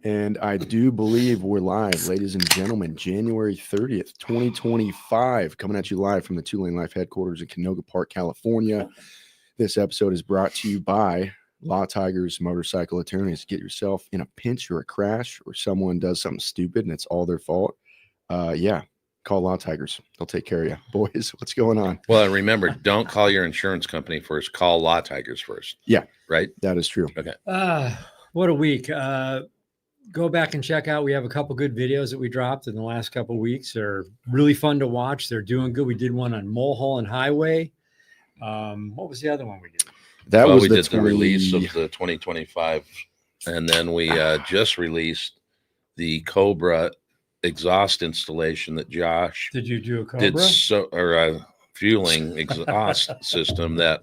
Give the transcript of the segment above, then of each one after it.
and I do believe we're live, ladies and gentlemen. January 30th, 2025, coming at you live from the 2LaneLIVE headquarters in Canoga Park, California. This episode is brought to you by Law Tigers Motorcycle Attorneys. Get yourself in a pinch or a crash, or someone does something stupid and it's all their fault. Call Law Tigers. They'll take care of you. Boys, what's going on? Well, remember, don't call your insurance company first. Call Law Tigers first. Yeah. Right? That is true. Okay. What a week. Go back and check out. We have a couple good videos that we dropped in the last couple of weeks. They're really fun to watch. They're doing good. We did one on Mulholland Highway. What was the other one we did? We did the release of the 2025, and then we just released the Cobra exhaust installation that Josh did. You do a Cobra? Fueling exhaust system that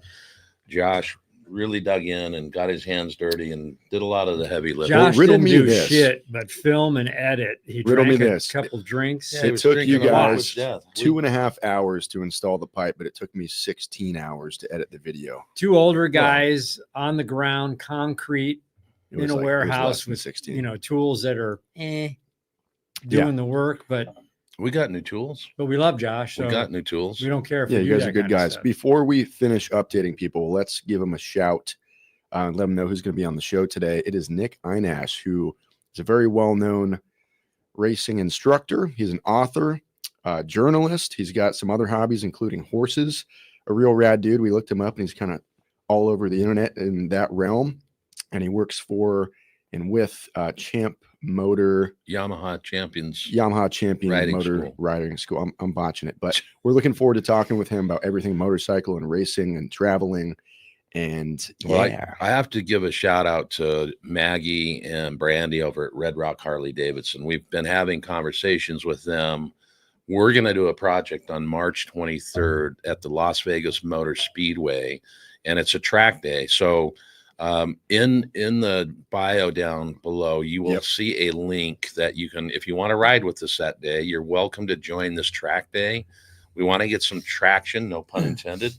Josh really dug in and got his hands dirty and did a lot of the heavy lifting. Josh didn't do shit but film and edit. He drank a couple drinks. Yeah, it took you guys 2.5 hours to install the pipe, but it took me 16 hours to edit the video. Two older guys on the ground, concrete, in a warehouse with 16. Tools that are doing the work, but we got new tools. But we love Josh. So we got new tools. We don't care if you guys are good guys. Before we finish updating people, let's give them a shout and let them know who's going to be on the show today. It is Nick Ienatsch, who is a very well-known racing instructor. He's an author, journalist. He's got some other hobbies, including horses. A real rad dude. We looked him up, and he's kind of all over the internet in that realm. And he works for and with Champ Motor Yamaha Champion riding school. I'm botching it, but we're looking forward to talking with him about everything motorcycle and racing and traveling. And I have to give a shout out to Maggie and Brandy over at Red Rock Harley Davidson. We've been having conversations with them. We're going to do a project on March 23rd at the Las Vegas Motor Speedway, and it's a track day. So in the bio down below, you will see a link that you can, if you want to ride with us that day, you're welcome to join this track day. We want to get some traction, no pun intended.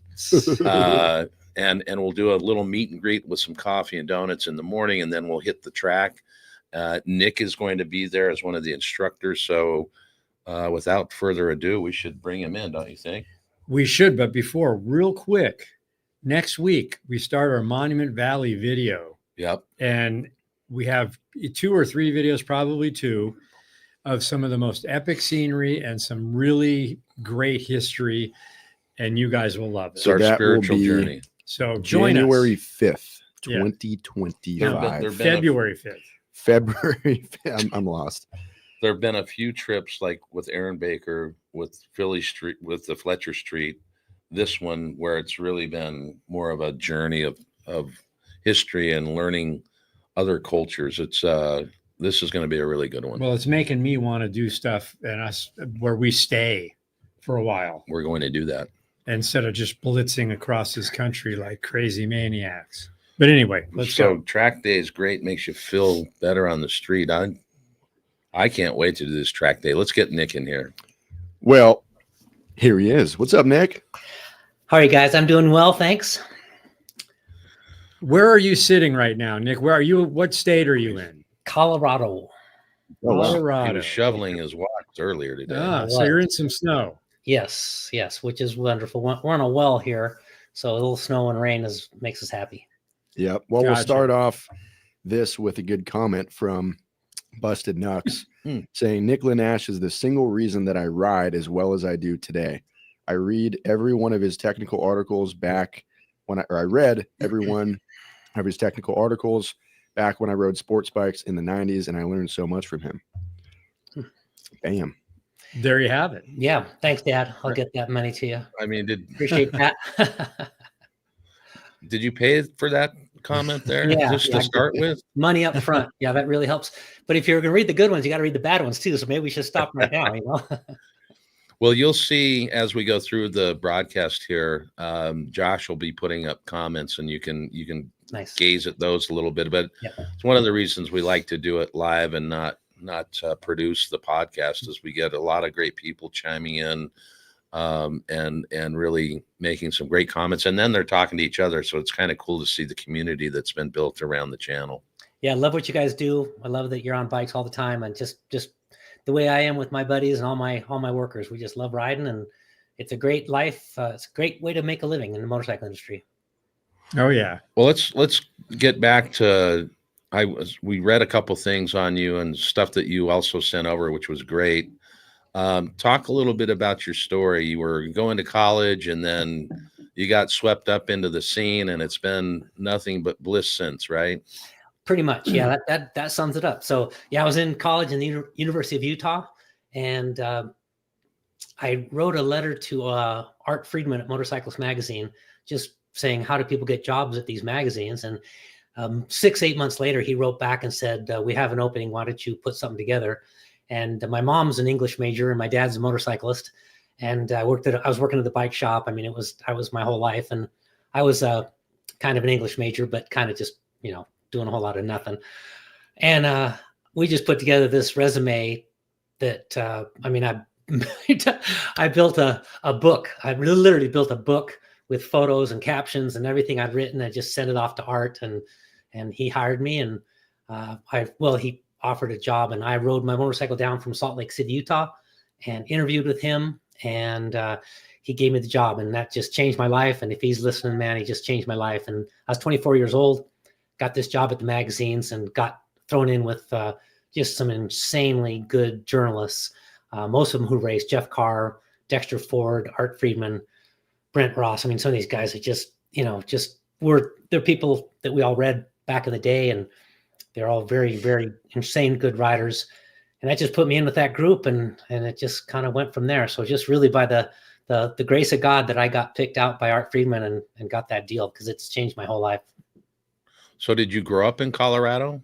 And we'll do a little meet and greet with some coffee and donuts in the morning, and then we'll hit the track. Nick is going to be there as one of the instructors. So without further ado, we should bring him in, don't you think? We should, but before, real quick, next week, we start our Monument Valley video. Yep. And we have 2 or 3 videos, probably 2, of some of the most epic scenery and some really great history. And you guys will love it. It's our spiritual journey. So join January us. 5th, 2025. February 5th. February 5th. I'm lost. There have been a few trips like with Aaron Baker, with Philly Street, with the Fletcher Street. This one where it's really been more of a journey of history and learning other cultures. It's this is going to be a really good one. Well, it's making me want to do stuff where we stay for a while. We're going to do that instead of just blitzing across this country like crazy maniacs. But anyway, let's go. Track day is great. Makes you feel better on the street. I can't wait to do this track day. Let's get Nick in here. Well, here he is. What's up, Nick? How are you guys? I'm doing well, thanks. Where are you sitting right now, Nick? Where are you? What state are you in? Colorado. Colorado. He was shoveling his walks earlier today. So you're in some snow. Yes, which is wonderful. We're on a well here, so a little snow and rain makes us happy. Yep. Well, We'll start off this with a good comment from Busted Nux saying, Nick Ienatsch is the single reason that I ride as well as I do today. I read every one of his technical articles back when I read every one of his technical articles back when I rode sports bikes in the 90s, and I learned so much from him. Bam. There you have it. Yeah. Thanks, Dad. I'll get that money to you. I mean, appreciate that. Did you pay for that comment there? Yeah. Just to start with? Money up front. Yeah, that really helps. But if you're going to read the good ones, you got to read the bad ones too. So maybe we should stop right now, Well, you'll see as we go through the broadcast here, Josh will be putting up comments, and you can gaze at those a little bit. But it's one of the reasons we like to do it live and not produce the podcast, is we get a lot of great people chiming in and really making some great comments, and then they're talking to each other. So it's kind of cool to see the community that's been built around the channel. Yeah, I love what you guys do. I love that you're on bikes all the time, and just the way I am with my buddies and all my workers. We just love riding, and it's a great life. It's a great way to make a living in the motorcycle industry. Oh yeah. Well, let's get back to we read a couple things on you and stuff that you also sent over, which was great. Talk a little bit about your story. You were going to college and then you got swept up into the scene, and it's been nothing but bliss since, right? Pretty much, yeah. That sums it up. So yeah, I was in college in the University of Utah, and I wrote a letter to Art Friedman at Motorcyclist Magazine, just saying, how do people get jobs at these magazines? And 6-8 months later, he wrote back and said, we have an opening. Why don't you put something together? And my mom's an English major and my dad's a motorcyclist. And I was working at the bike shop. I mean, I was my whole life. And I was kind of an English major, but kind of just, doing a whole lot of nothing. And we just put together this resume that, I built a book. I literally built a book with photos and captions and everything I'd written. I just sent it off to Art, and he hired me. And he offered a job, and I rode my motorcycle down from Salt Lake City, Utah, and interviewed with him. And he gave me the job, and that just changed my life. And if he's listening, man, he just changed my life. And I was 24 years old, got this job at the magazines, and got thrown in with just some insanely good journalists. Most of them who raced: Jeff Carr, Dexter Ford, Art Friedman, Brent Ross. I mean, some of these guys are they're people that we all read back in the day, and they're all very, very insane good riders. And that just put me in with that group, and it just kind of went from there. So just really by the grace of God that I got picked out by Art Friedman and got that deal, because it's changed my whole life. So did you grow up in Colorado?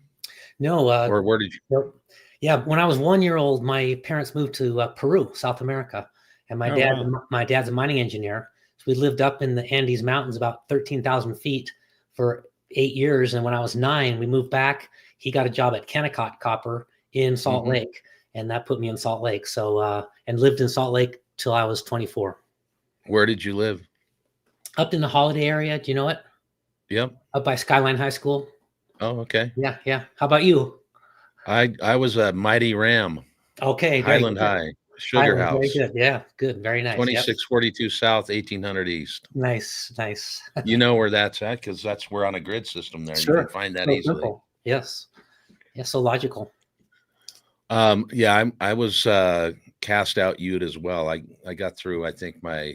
No. Or where did you? Yeah. When I was 1 year old, my parents moved to Peru, South America. And my dad's a mining engineer. So we lived up in the Andes Mountains, about 13,000 feet, for 8 years. And when I was 9, we moved back. He got a job at Kennecott Copper in Salt Lake. And that put me in Salt Lake. So, and lived in Salt Lake till I was 24. Where did you live? Up in the Holiday area. Do you know it? Yep. Up by Skyline High School. Oh, okay. Yeah. Yeah. How about you? I was a Mighty Ram. Okay. Highland High. Sugar House. Very good. Yeah. Good. Very nice. 2642 South, 1800 East. Nice. You know where that's at, because we're on a grid system there. Sure. You can find that so easily. Simple. Yes. Yeah. So logical. Yeah, I was cast out Ute as well. I got through, I think, my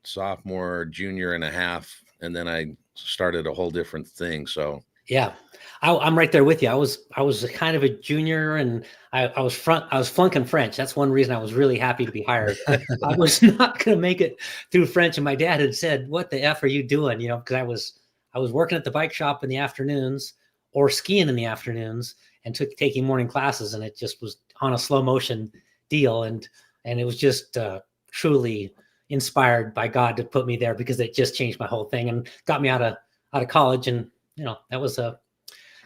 sophomore, junior and a half, and then I started a whole different thing. So yeah, I'm right there with you. I was kind of a junior, and I was flunking French. That's one reason I was really happy to be hired. I was not going to make it through French, and my dad had said, "What the F are you doing?" Because I was working at the bike shop in the afternoons or skiing in the afternoons, and taking morning classes, and it just was on a slow motion deal, and it was just truly inspired by God to put me there, because it just changed my whole thing and got me out of college. And that was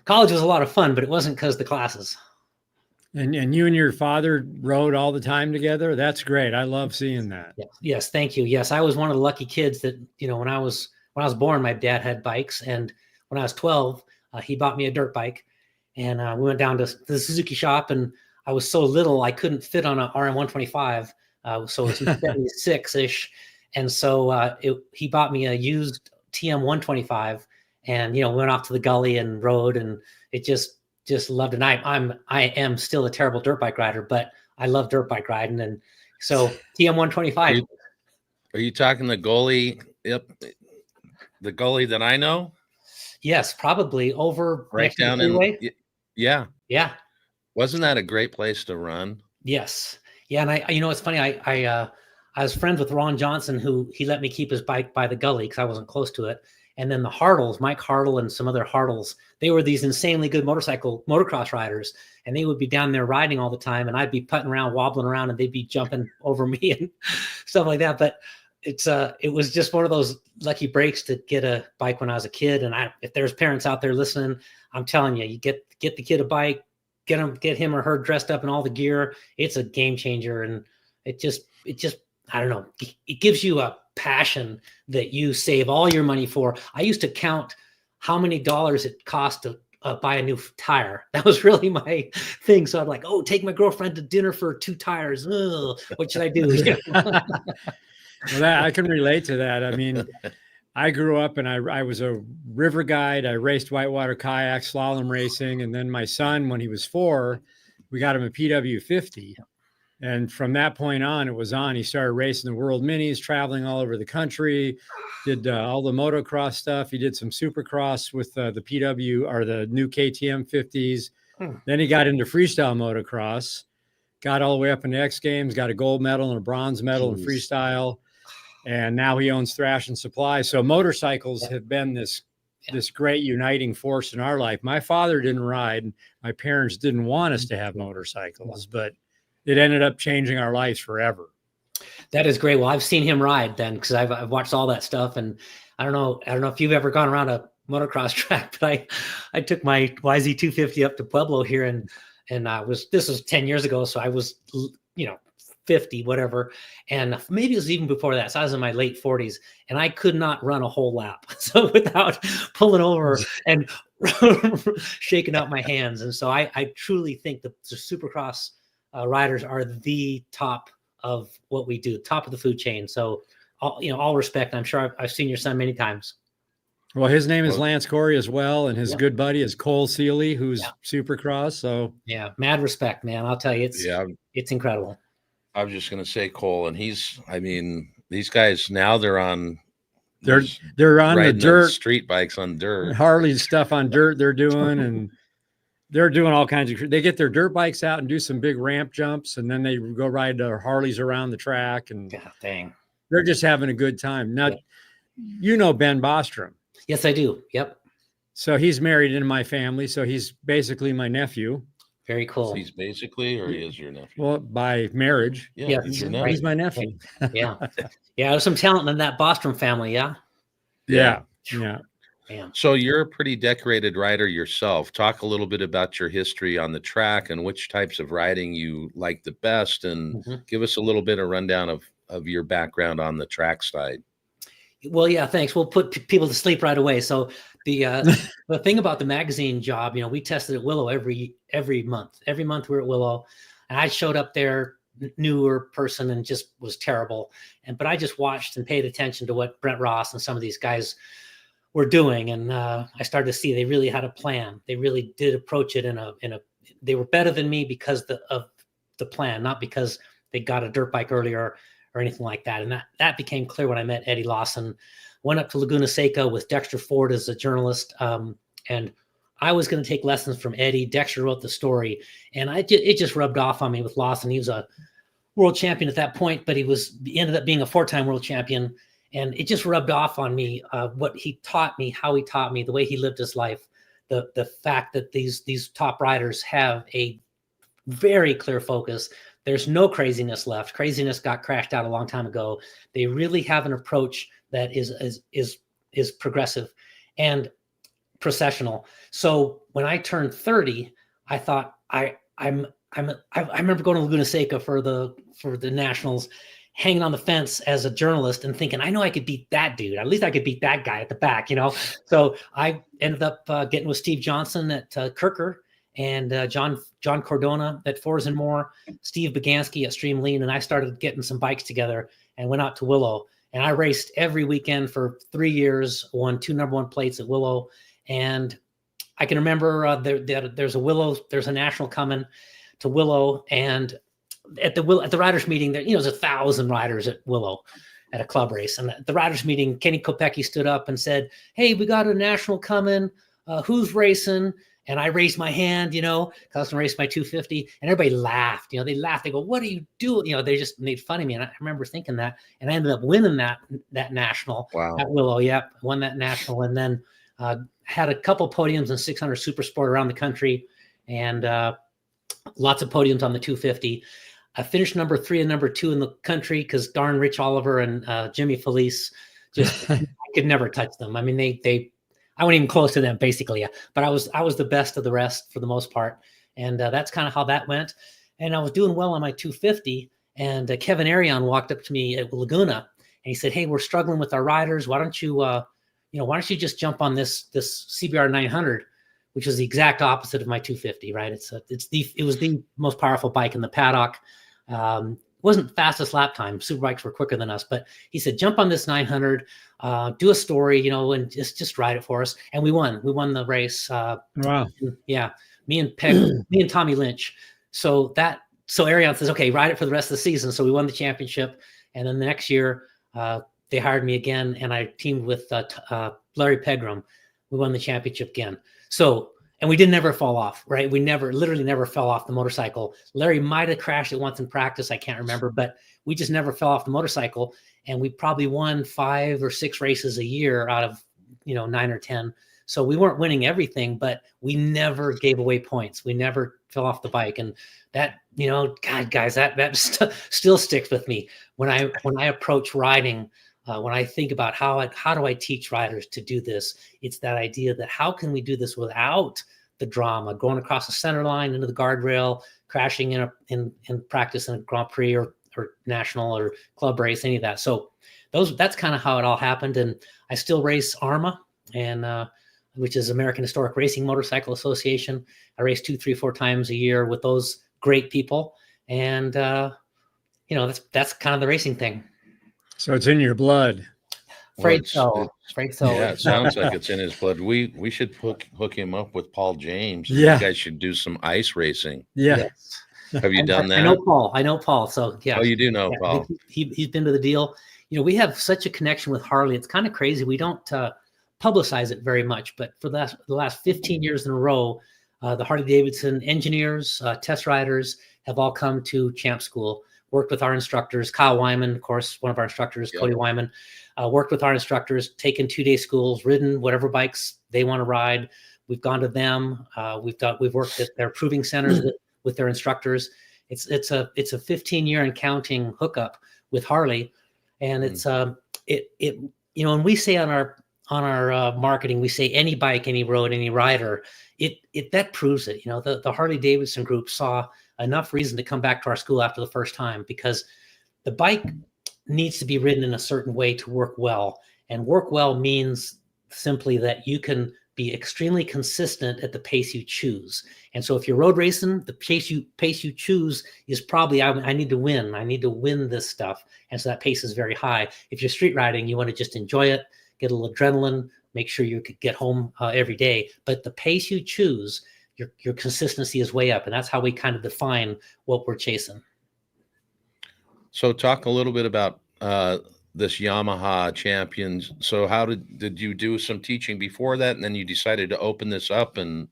college was a lot of fun, but it wasn't because of the classes. And you and your father rode all the time together? That's great. I love seeing that. Yes, thank you. Yes, I was one of the lucky kids that when I was born, my dad had bikes, and when I was 12, he bought me a dirt bike. And we went down to the Suzuki shop, and I was so little I couldn't fit on a RM125. So it was 76-ish. And so he bought me a used TM125, and we went off to the gully and rode, and it just loved it. I am still a terrible dirt bike rider, but I love dirt bike riding. And so TM125. Are you talking the goalie? Yep. The goalie that I know? Yes, probably over right down in. Yeah. Yeah. Wasn't that a great place to run? Yes. Yeah. And it's funny. I was friends with Ron Johnson, who he let me keep his bike by the gully because I wasn't close to it. And then the Hartles, Mike Hartle and some other Hartles, they were these insanely good motocross riders. And they would be down there riding all the time. And I'd be putting around, wobbling around, and they'd be jumping over me and stuff like that. But it was just one of those lucky breaks to get a bike when I was a kid. And if there's parents out there listening, I'm telling you, you get the kid a bike, get him or her dressed up in all the gear. It's a game changer. And it just, I don't know, it gives you a passion that you save all your money for. I used to count how many dollars it cost to buy a new tire. That was really my thing. So I'm like, oh, take my girlfriend to dinner for 2 tires. Ugh, what should I do? Well, I can relate to that. I mean, I grew up and I was a river guide. I raced whitewater kayak, slalom racing. And then my son, when he was 4, we got him a PW50. And from that point on, it was on. He started racing the World Minis, traveling all over the country, did all the motocross stuff. He did some supercross with the PW or the new KTM 50s. Then he got into freestyle motocross, got all the way up into X Games, got a gold medal and a bronze medal in freestyle. And now he owns Thrash and Supply. So motorcycles have been this great uniting force in our life. My father didn't ride. My parents didn't want us to have motorcycles, but it ended up changing our lives forever. That is great. Well, I've seen him ride then, because I've watched all that stuff. And I don't know if you've ever gone around a motocross track, but I took my YZ250 up to Pueblo here, and this was 10 years ago. So I was, 50, whatever. And maybe it was even before that. So I was in my late 40s, and I could not run a whole lap. So without pulling over and shaking out my hands. And so I truly think that the Supercross riders are the top of what we do, top of the food chain. So all respect. I'm sure I've seen your son many times. Well, his name is Lance Corey as well. And his good buddy is Cole Seeley, who's Supercross. So yeah, mad respect, man. I'll tell you, it's incredible. I was just going to say, Cole, and these guys now they're on the dirt, street bikes on dirt, Harley stuff on dirt they're doing, and they're doing all kinds of, they get their dirt bikes out and do some big ramp jumps, and then they go ride their Harleys around the track, and God dang, they're just having a good time. Now, you know Ben Bostrom. Yes, I do. Yep. So he's married into my family. So he's basically my nephew. Very cool. He's basically, or he is your nephew? Well, by marriage. Yeah, he's your nephew. He's my nephew. Yeah. There's some talent in that Bostrom family. Yeah. Yeah. Damn. So you're a pretty decorated rider yourself. Talk a little bit about your history on the track and which types of riding you like the best, and give us a little bit of rundown of your background on the track side. Well, yeah, thanks. We'll put people to sleep right away. So the thing about the magazine job, we tested at Willow every month. Every month we were at Willow, and I showed up there, newer person, and just was terrible. But I just watched and paid attention to what Brent Ross and some of these guys were doing, and I started to see they really had a plan. They really did approach it in a. They were better than me because of the plan, not because they got a dirt bike earlier or anything like that. And that became clear when I met Eddie Lawson. Went up to Laguna Seca with Dexter Ford as a journalist, and I was going to take lessons from Eddie. Dexter wrote the story, and it just rubbed off on me with Lawson. He was a world champion at that point, but he ended up being a 4-time world champion, and it just rubbed off on me what he taught me, how he taught me, the way he lived his life, the fact that these top riders have a very clear focus. There's no craziness left. Craziness got crashed out a long time ago. They really have an approach that is progressive and processional. So when I turned 30, I thought I remember going to Laguna Seca for the nationals, hanging on the fence as a journalist and thinking, I know I could beat that dude. At least I could beat that guy at the back, So I ended up getting with Steve Johnson at Kirker, and John Cordona at Fours and More, Steve Bagansky at Stream Lean, and I started getting some bikes together and went out to Willow. And I raced every weekend for 3 years, won 2 number 1 plates at Willow. And I can remember there's a national coming to Willow, and at the riders meeting, there's 1,000 riders at Willow at a club race. And at the riders meeting, Kenny Kopecky stood up and said, "Hey, we got a national coming. Who's racing?" And I raised my hand, because I was going to race my 250, and everybody laughed. They laughed. They go, "What are you doing?" They just made fun of me. And I remember thinking that, and I ended up winning that national at Willow. Yep, won that national, and then had a couple podiums in 600 Super Sport around the country, and lots of podiums on the 250. I finished number 3 and number 2 in the country because darn Rich Oliver and Jimmy Felice, just I could never touch them. I mean, I wasn't even close to them, basically. But I was the best of the rest for the most part. And that's kind of how that went. And I was doing well on my 250. And Kevin Arion walked up to me at Laguna. And he said, "Hey, we're struggling with our riders. Why don't you why don't you just jump on this CBR 900, which was the exact opposite of my 250, right? It was the most powerful bike in the paddock. Wasn't fastest lap time. Superbikes were quicker than us, but he said, jump on this 900, do a story, and just ride it for us. And we won the race. Wow. Yeah. Me and Tommy Lynch. So Arion says, okay, ride it for the rest of the season. So we won the championship. And then the next year, they hired me again, and I teamed with Larry Pegram. We won the championship again. So, and we didn't ever fall off, right? We literally never fell off the motorcycle. Larry might have crashed it once in practice. I can't remember, but we just never fell off the motorcycle. And we probably won 5 or 6 races a year out of, 9 or 10. So we weren't winning everything, but we never gave away points. We never fell off the bike. And that, God, guys, that still sticks with me when I approach riding. When I think about how do I teach riders to do this, it's that idea that how can we do this without the drama, going across the center line into the guardrail, crashing in practice in a Grand Prix or national or club race, any of that. So that's kind of how it all happened. And I still race ARMA, and which is American Historic Racing Motorcycle Association. I race 2, 3, 4 times a year with those great people, and that's kind of the racing thing. So it's in your blood. Afraid so. Yeah, it sounds like it's in his blood. We should hook him up with Paul James. Yeah. You guys should do some ice racing. Yeah. Yes. Have you done that? I know Paul. So yeah. Oh, you do know Paul. He's been to the deal. We have such a connection with Harley. It's kind of crazy. We don't publicize it very much, but for the last 15 years in a row, the Harley-Davidson engineers, test riders have all come to Champ School, worked with our instructors. Kyle Wyman, of course, one of our instructors, Cody Wyman, worked with our instructors, taken 2-day schools, ridden whatever bikes they want to ride. We've gone to them. We've worked at their proving centers with their instructors. It's a 15-year and counting hookup with Harley, and it's when we say on our marketing, we say any bike, any road, any rider. That proves it. The Harley Davidson group saw enough reason to come back to our school after the first time, because the bike needs to be ridden in a certain way to work well. And work well means simply that you can be extremely consistent at the pace you choose. And so if you're road racing, the pace you choose is probably, I need to win. I need to win this stuff. And so that pace is very high. If you're street riding, you want to just enjoy it, get a little adrenaline, make sure you could get home every day. But the pace you choose, your consistency is way up. And that's how we kind of define what we're chasing. So talk a little bit about this Yamaha Champions. So how did you do some teaching before that, and then you decided to open this up? And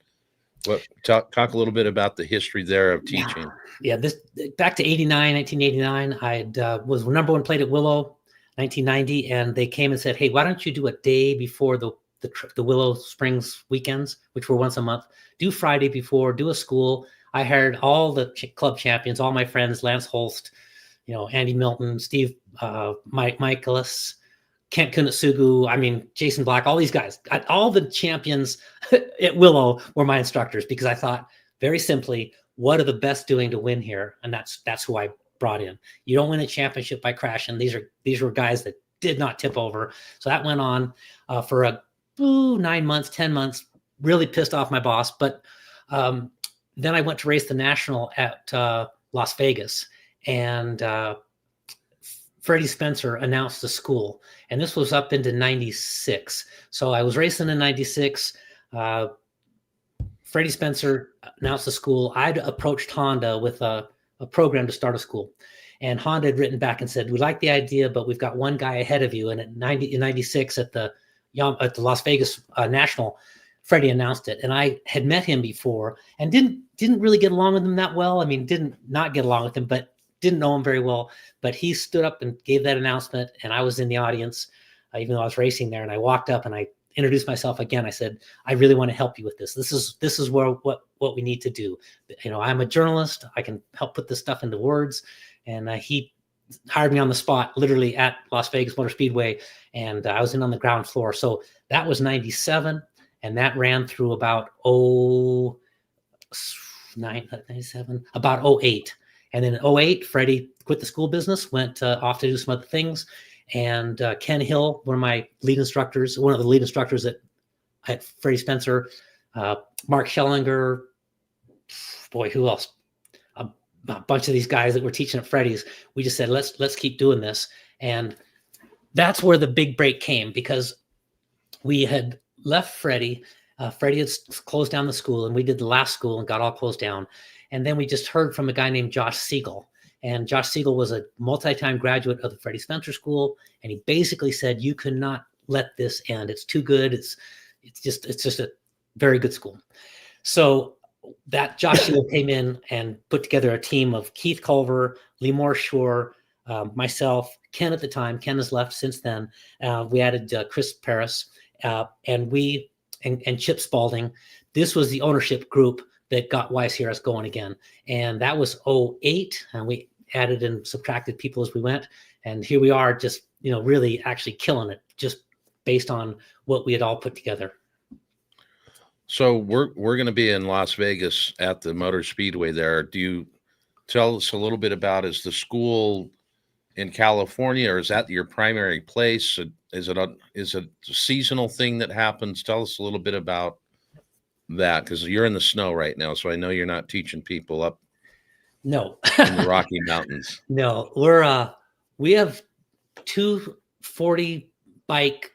talk a little bit about the history there of teaching. Yeah, this back to 1989, I was number 1 plate at Willow, 1990, and they came and said, hey, why don't you do a day before the Willow Springs weekends, which were once a month, do Friday before, do a school. I hired all the club champions, all my friends, Lance Holst, Andy Milton, Steve, Mike Michaelis, Kent Kunitsugu, Jason Black, all these guys, all the champions at Willow were my instructors, because I thought very simply, what are the best doing to win here? And that's who I brought in. You don't win a championship by crashing. These were guys that did not tip over. So that went on for 9 months, 10 months, really pissed off my boss. But then I went to race the national at Las Vegas, and Freddie Spencer announced the school, and this was up into 96. So I was racing in 96. Freddie Spencer announced the school. I'd approached Honda with a program to start a school, and Honda had written back and said, we like the idea, but we've got one guy ahead of you. And in 96 at the Las Vegas National, Freddie announced it, and I had met him before and didn't really get along with him that well. Didn't not get along with him, but didn't know him very well. But he stood up and gave that announcement, and I was in the audience, even though I was racing there. And I walked up and I introduced myself again. I said, I really want to help you with this. This is what we need to do. I'm a journalist. I can help put this stuff into words. And he hired me on the spot, literally at Las Vegas Motor Speedway, and I was in on the ground floor. So that was 97. And that ran through about 97, about 08. And then in 08, Freddie quit the school business, went off to do some other things. And Ken Hill, one of the lead instructors at Freddie Spencer, Mark Schellinger, boy, who else? A bunch of these guys that were teaching at Freddie's. We just said, let's keep doing this. And that's where the big break came, because we had left Freddie. Freddie had closed down the school, and we did the last school and got all closed down. And then we just heard from a guy named Josh Siegel. And Josh Siegel was a multi-time graduate of the Freddie Spencer School. And he basically said, you cannot let this end. It's too good. It's just a very good school. So that Josh Siegel came in and put together a team of Keith Culver, Lemore Shore, myself, Ken at the time. Ken has left since then. We added Chris Paris, and Chip Spalding. This was the ownership group that got YCRS going again. And that was 2008. And we added and subtracted people as we went. And here we are, just, really actually killing it, just based on what we had all put together. So we're going to be in Las Vegas at the Motor Speedway there. Do you tell us a little bit about, is the school in California, or is that your primary place? Is it a seasonal thing that happens? Tell us a little bit about that, because you're in the snow right now, so I know you're not teaching people up in the Rocky Mountains. No, we have 240 bike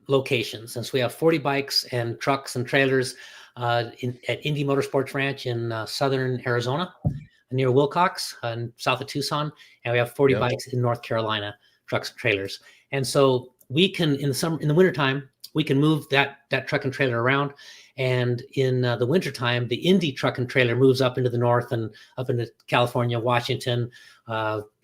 locations, and so we have 40 bikes and trucks and trailers at Indy Motorsports Ranch in southern Arizona, near Wilcox and south of Tucson, and we have 40 bikes in North Carolina, trucks and trailers. And so we can, in the wintertime, we can move that truck and trailer around. And in the wintertime, the Indy truck and trailer moves up into the north and up into California, Washington,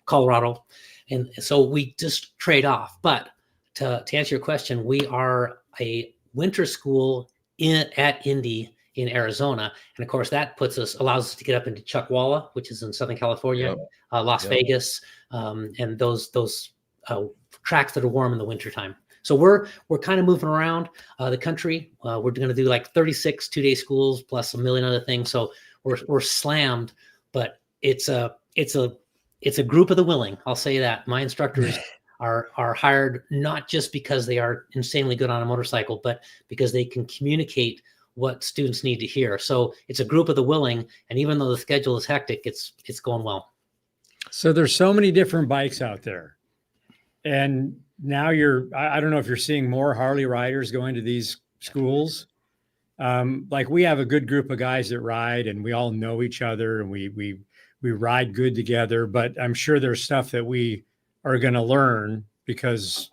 Colorado. And so we just trade off. But to answer your question, we are a winter school at Indy in Arizona. And of course, that allows us to get up into Chuckwalla, which is in Southern California, Las Vegas, and those tracks that are warm in the wintertime. So we're kind of moving around the country. We're going to do like 36 2-day schools plus a million other things. So we're slammed, but it's a group of the willing. I'll say that. My instructors are hired not just because they are insanely good on a motorcycle, but because they can communicate what students need to hear. So it's a group of the willing, and even though the schedule is hectic, it's going well. So there's so many different bikes out there, and now I don't know if you're seeing more Harley riders going to these schools. Like, we have a good group of guys that ride, and we all know each other, and we ride good together, but I'm sure there's stuff that we are going to learn because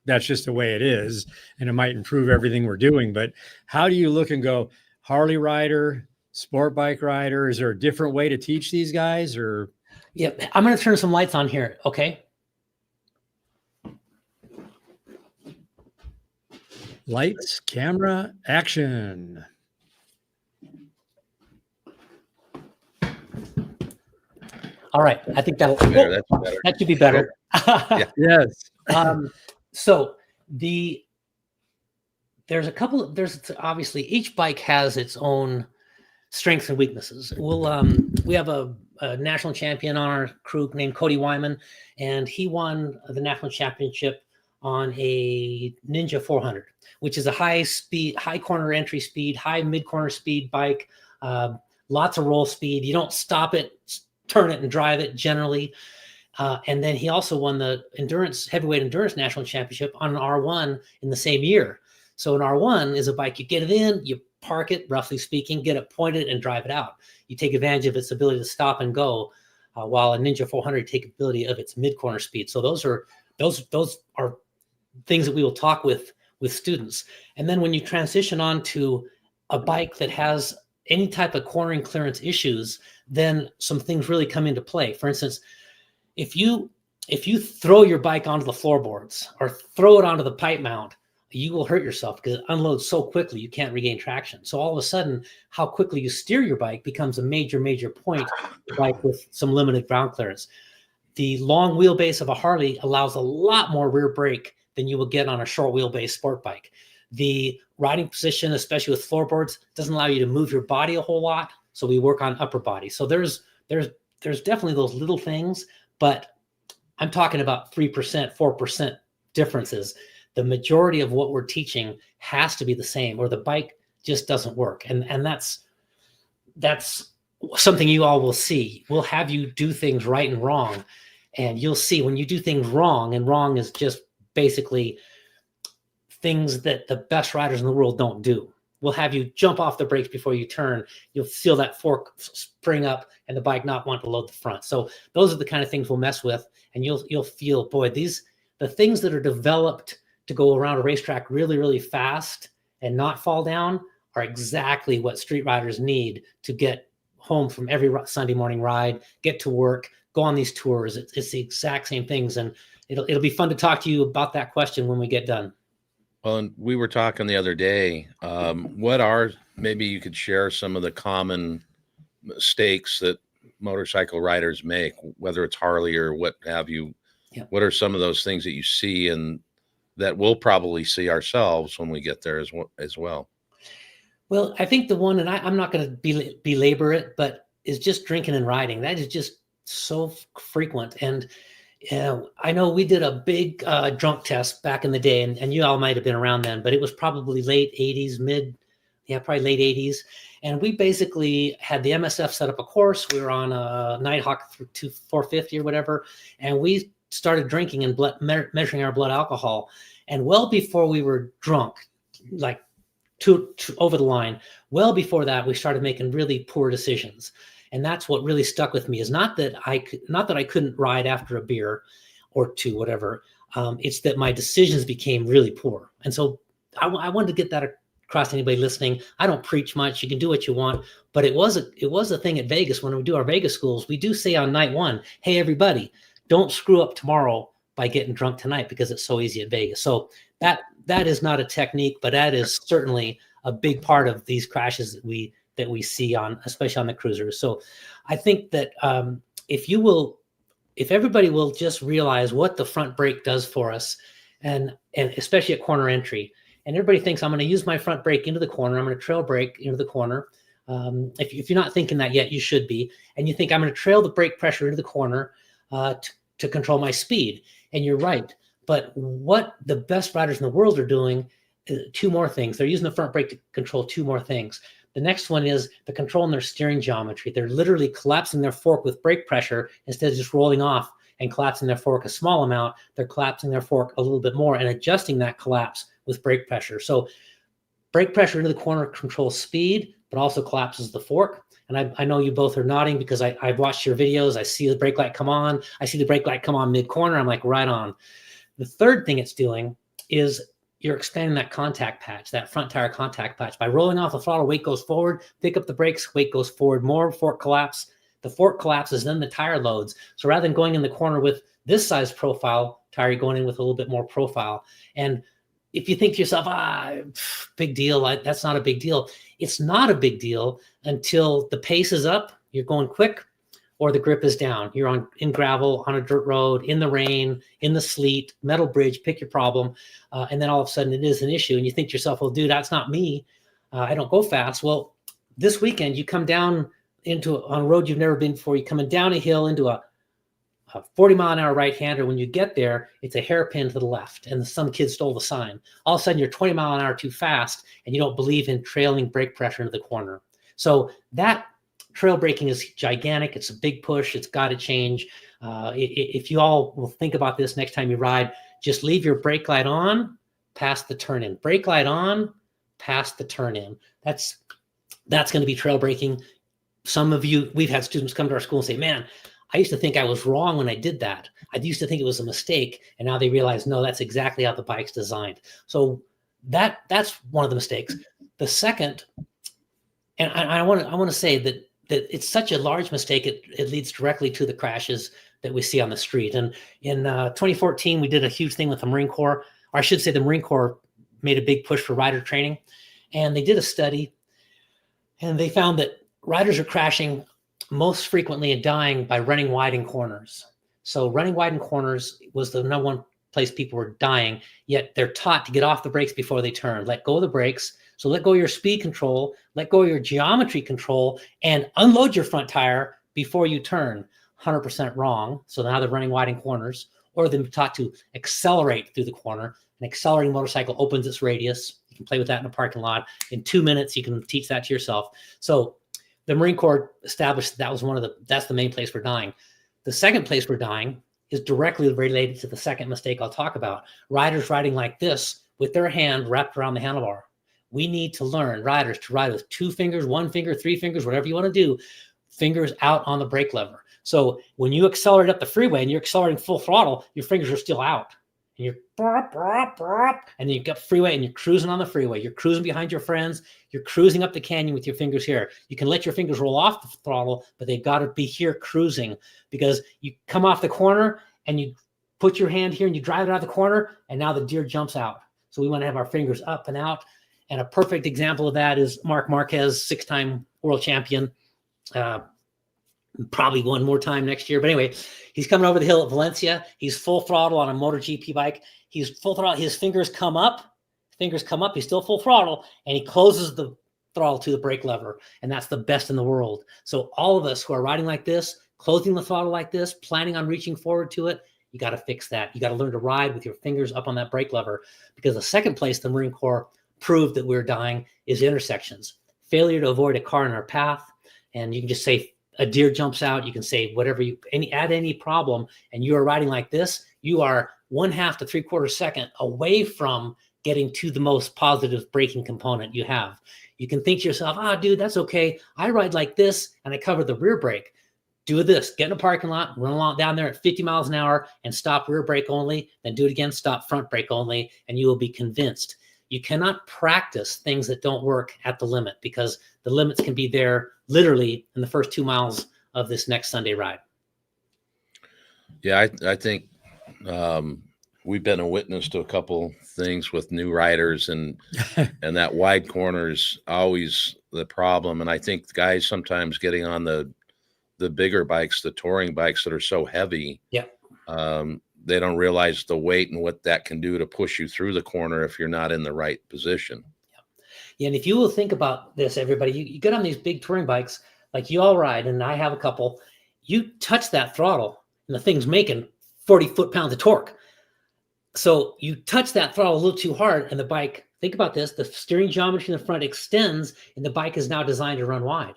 that's just the way it is, and it might improve everything we're doing. But how do you look and go, Harley rider, sport bike rider? Is there a different way to teach these guys? Or I'm going to turn some lights on here. Okay. Lights, camera, action. All right. I think that's better. That should be better. Yes. So there's obviously each bike has its own strengths and weaknesses. We have a national champion on our crew named Cody Wyman, and he won the national championship on a Ninja 400, which is a high speed, high corner entry speed, high mid corner speed bike. Lots of roll speed. You don't stop it, turn it, and drive it generally. And then he also won the heavyweight endurance national championship on an R1 in the same year. So an R1 is a bike, you get it in, you park it, roughly speaking, get it pointed and drive it out. You take advantage of its ability to stop and go, while a Ninja 400 take ability of its mid corner speed. So those are things that we will talk with students. And then when you transition on to a bike that has any type of cornering clearance issues, then some things really come into play. For instance, if you throw your bike onto the floorboards or throw it onto the pipe mount, you will hurt yourself because it unloads so quickly you can't regain traction. So all of a sudden, how quickly you steer your bike becomes a major point, like with some limited ground clearance. The long wheelbase of a Harley allows a lot more rear brake than you will get on a short wheelbase sport bike. The riding position, especially with floorboards, doesn't allow you to move your body a whole lot. So we work on upper body. So there's definitely those little things, but I'm talking about 3%, 4% differences. The majority of what we're teaching has to be the same, or the bike just doesn't work. And that's something you all will see. We'll have you do things right and wrong. And you'll see when you do things wrong, and wrong is just basically things that the best riders in the world don't do. We'll have you jump off the brakes before you turn. You'll feel that fork spring up and the bike not want to load the front. So those are the kind of things we'll mess with. And you'll feel, boy, the things that are developed to go around a racetrack really, really fast and not fall down are exactly what street riders need to get home from every Sunday morning ride, get to work, go on these tours. It's the exact same things. And it'll be fun to talk to you about that question when we get done. Well, and we were talking the other day, maybe you could share some of the common mistakes that motorcycle riders make, whether it's Harley or what have you. Yeah. What are some of those things that you see and that we'll probably see ourselves when we get there as well? Well, I think the one, and I'm not going to belabor it, but is just drinking and riding. That is just so frequent. And I know we did a big drunk test back in the day, and you all might have been around then, but it was probably late 80s, probably late 80s. And we basically had the MSF set up a course. We were on a Nighthawk to 450 or whatever, and we started drinking and measuring our blood alcohol. And well before we were drunk, like two over the line, well before that, we started making really poor decisions. And that's what really stuck with me, is not that I couldn't ride after a beer or two, whatever. It's that my decisions became really poor. And so I wanted to get that across to anybody listening. I don't preach much. You can do what you want, but it was a thing at Vegas. When we do our Vegas schools, we do say on night one, hey, everybody, don't screw up tomorrow by getting drunk tonight, because it's so easy at Vegas. So that is not a technique, but that is certainly a big part of these crashes that we see especially on the cruisers. So I think that if everybody will just realize what the front brake does for us, and especially at corner entry, and everybody thinks I'm going to use my front brake into the corner, I'm going to trail brake into the corner. If you're not thinking that yet, you should be. And you think I'm going to trail the brake pressure into the corner to control my speed. And you're right. But what the best riders in the world are doing, two more things. They're using the front brake to control two more things. The next one is the control in their steering geometry. They're literally collapsing their fork with brake pressure instead of just rolling off and collapsing their fork a small amount. They're collapsing their fork a little bit more and adjusting that collapse with brake pressure. So brake pressure into the corner controls speed, but also collapses the fork. And I know you both are nodding because I've watched your videos. I see the brake light come on. I see the brake light come on mid-corner. I'm like, right on. The third thing it's doing is you're expanding that contact patch, that front tire contact patch. By rolling off the throttle, weight goes forward, pick up the brakes, weight goes forward more, fork collapse. The fork collapses, then the tire loads. So rather than going in the corner with this size profile tire, you're going in with a little bit more profile. And if you think to yourself, big deal, that's not a big deal. It's not a big deal until the pace is up, you're going quick, or the grip is down. You're in gravel, on a dirt road, in the rain, in the sleet, metal bridge, pick your problem. And then all of a sudden it is an issue. And you think to yourself, well, dude, that's not me. I don't go fast. Well, this weekend you come down on a road you've never been before. You're coming down a hill into a 40-mile-an-hour right-hander. When you get there, it's a hairpin to the left, and some kid stole the sign. All of a sudden, you're 20 mile an hour too fast, and you don't believe in trailing brake pressure into the corner. So that trail braking is gigantic. It's a big push. It's got to change. If you all will think about this next time you ride, just leave your brake light on, past the turn-in. Brake light on, past the turn-in. That's going to be trail braking. Some of you, we've had students come to our school and say, man, I used to think I was wrong when I did that. I used to think it was a mistake. And now they realize, no, that's exactly how the bike's designed. So that's one of the mistakes. The second, and I want to say that it's such a large mistake, it leads directly to the crashes that we see on the street. And in 2014, we did a huge thing with the Marine Corps, or I should say the Marine Corps made a big push for rider training. And they did a study, and they found that riders are crashing most frequently and dying by running wide in corners. So running wide in corners was the number one place people were dying, yet they're taught to get off the brakes before they turn. Let go of the brakes. So let go of your speed control, let go of your geometry control, and unload your front tire before you turn. 100% wrong. So now they're running wide in corners, or they've been taught to accelerate through the corner. An accelerating motorcycle opens its radius. You can play with that in a parking lot. In 2 minutes, you can teach that to yourself. So the Marine Corps established that was that's the main place we're dying. The second place we're dying is directly related to the second mistake I'll talk about. Riders riding like this with their hand wrapped around the handlebar. We need to learn riders to ride with 2 fingers, 1 finger, 3 fingers, whatever you want to do, fingers out on the brake lever. So when you accelerate up the freeway and you're accelerating full throttle, your fingers are still out. And you're and you get freeway and you're cruising on the freeway. You're cruising behind your friends. You're cruising up the canyon with your fingers here. You can let your fingers roll off the throttle, but they've got to be here cruising, because you come off the corner and you put your hand here and you drive it out of the corner, and now the deer jumps out. So we want to have our fingers up and out. And a perfect example of that is Marc Marquez, 6-time world champion. Probably one more time next year. But anyway, he's coming over the hill at Valencia. He's full throttle on a MotoGP bike. He's full throttle. His fingers come up. He's still full throttle, and he closes the throttle to the brake lever. And that's the best in the world. So all of us who are riding like this, closing the throttle like this, planning on reaching forward to it, you got to fix that. You got to learn to ride with your fingers up on that brake lever, because the second place the Marine Corps proved that we're dying is intersections. Failure to avoid a car in our path. And you can just say, a deer jumps out, you can say whatever add any problem, and you are riding like this, you are 1/2 to 3/4 second away from getting to the most positive braking component you have. You can think to yourself, dude, that's okay. I ride like this and I cover the rear brake. Do this, get in a parking lot, run along down there at 50 miles an hour and stop rear brake only, then do it again, stop front brake only, and you will be convinced. You cannot practice things that don't work at the limit, because the limits can be there literally in the first 2 miles of this next Sunday ride. Yeah, I think we've been a witness to a couple things with new riders, and and that wide corner is always the problem. And I think the guys sometimes getting on the bigger bikes, the touring bikes that are so heavy, they don't realize the weight and what that can do to push you through the corner if you're not in the right position. Yeah, and if you will think about this, everybody, you get on these big touring bikes, like you all ride, and I have a couple, you touch that throttle and the thing's making 40 foot-pounds of torque. So you touch that throttle a little too hard, and the bike, think about this, the steering geometry in the front extends, and the bike is now designed to run wide.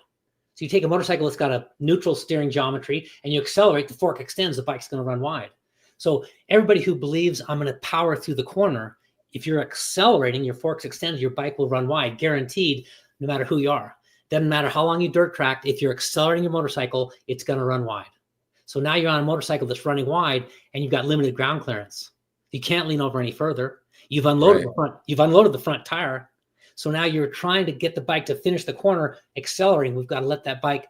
So you take a motorcycle that's got a neutral steering geometry, and you accelerate, the fork extends, the bike's going to run wide. So everybody who believes I'm going to power through the corner, if you're accelerating, your forks extended, your bike will run wide, guaranteed, no matter who you are. Doesn't matter how long you dirt tracked, if you're accelerating your motorcycle, it's going to run wide. So now you're on a motorcycle that's running wide, and you've got limited ground clearance. You can't lean over any further. You've unloaded the front tire. So now you're trying to get the bike to finish the corner, accelerating. We've got to let that bike,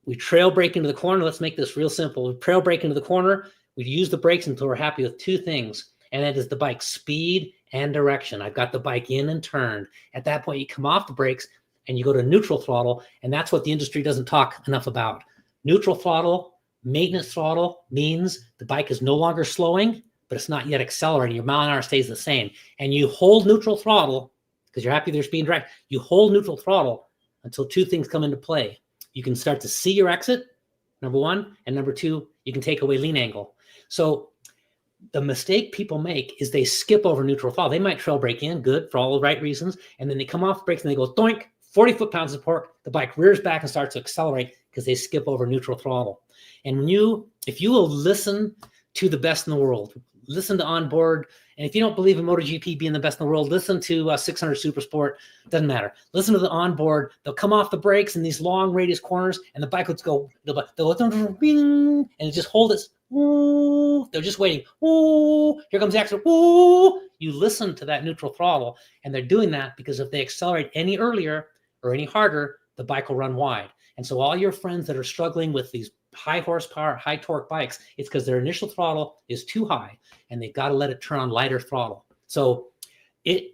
we trail brake into the corner. Let's make this real simple. We trail brake into the corner. We use the brakes until we're happy with 2 things. And that is the bike's speed and direction. I've got the bike in and turned. At that point, you come off the brakes and you go to neutral throttle. And that's what the industry doesn't talk enough about. Neutral throttle, maintenance throttle means the bike is no longer slowing, but it's not yet accelerating. Your mile an hour stays the same. And you hold neutral throttle because you're happy with your speed and direct. You hold neutral throttle until 2 things come into play. You can start to see your exit, number 1. And number 2, you can take away lean angle. So the mistake people make is they skip over neutral throttle. They might trail brake in, good, for all the right reasons. And then they come off brakes and they go doink, 40 foot-pounds of torque. The bike rears back and starts to accelerate because they skip over neutral throttle. And if you will listen to the best in the world, listen to onboard. And if you don't believe in MotoGP being the best in the world, listen to 600 Super Sport. Doesn't matter. Listen to the onboard. They'll come off the brakes in these long radius corners, and the bike will go, they'll bing, and just hold it. Ooh, they're just waiting. Ooh, here comes the accident. Ooh, you listen to that neutral throttle, and they're doing that because if they accelerate any earlier or any harder, the bike will run wide. And so all your friends that are struggling with these high horsepower, high torque bikes, it's because their initial throttle is too high, and they've got to let it turn on lighter throttle. So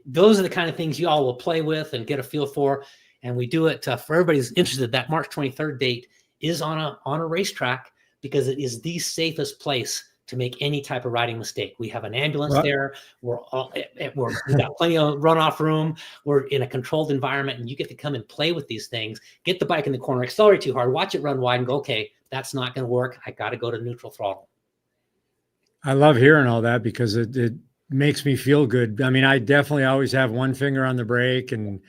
those are the kind of things you all will play with and get a feel for. And we do it for everybody who's interested. That March 23rd date is on a racetrack, because it is the safest place to make any type of riding mistake. We have an ambulance there. We've got plenty of runoff room. We're in a controlled environment, and you get to come and play with these things. Get the bike in the corner, accelerate too hard, watch it run wide, and go, okay, that's not going to work. I got to go to neutral throttle. I love hearing all that because it makes me feel good. I mean, I definitely always have one finger on the brake, and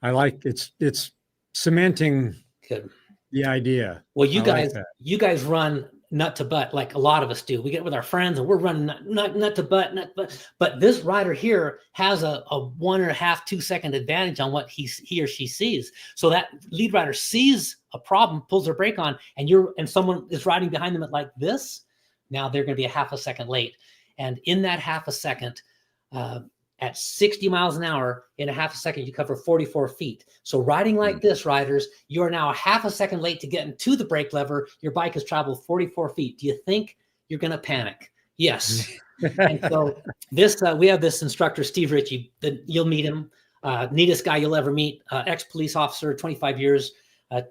I like it's cementing Good. the idea. Well, you I guys run nut to butt like a lot of us do. We get with our friends and we're running nut to butt, but this rider here has a 1.5, 2 second advantage on what he or she sees. So that lead rider sees a problem, pulls their brake on, and someone is riding behind them at like this. Now they're going to be a half a second late. And in that half a second, at 60 miles an hour, in a half a second, you cover 44 feet. So riding like this, riders, you are now a half a second late to get into the brake lever. Your bike has traveled 44 feet. Do you think you're going to panic? Yes. And so we have this instructor, Steve Ritchie, that you'll meet him. Neatest guy you'll ever meet. Ex-police officer, 25 years,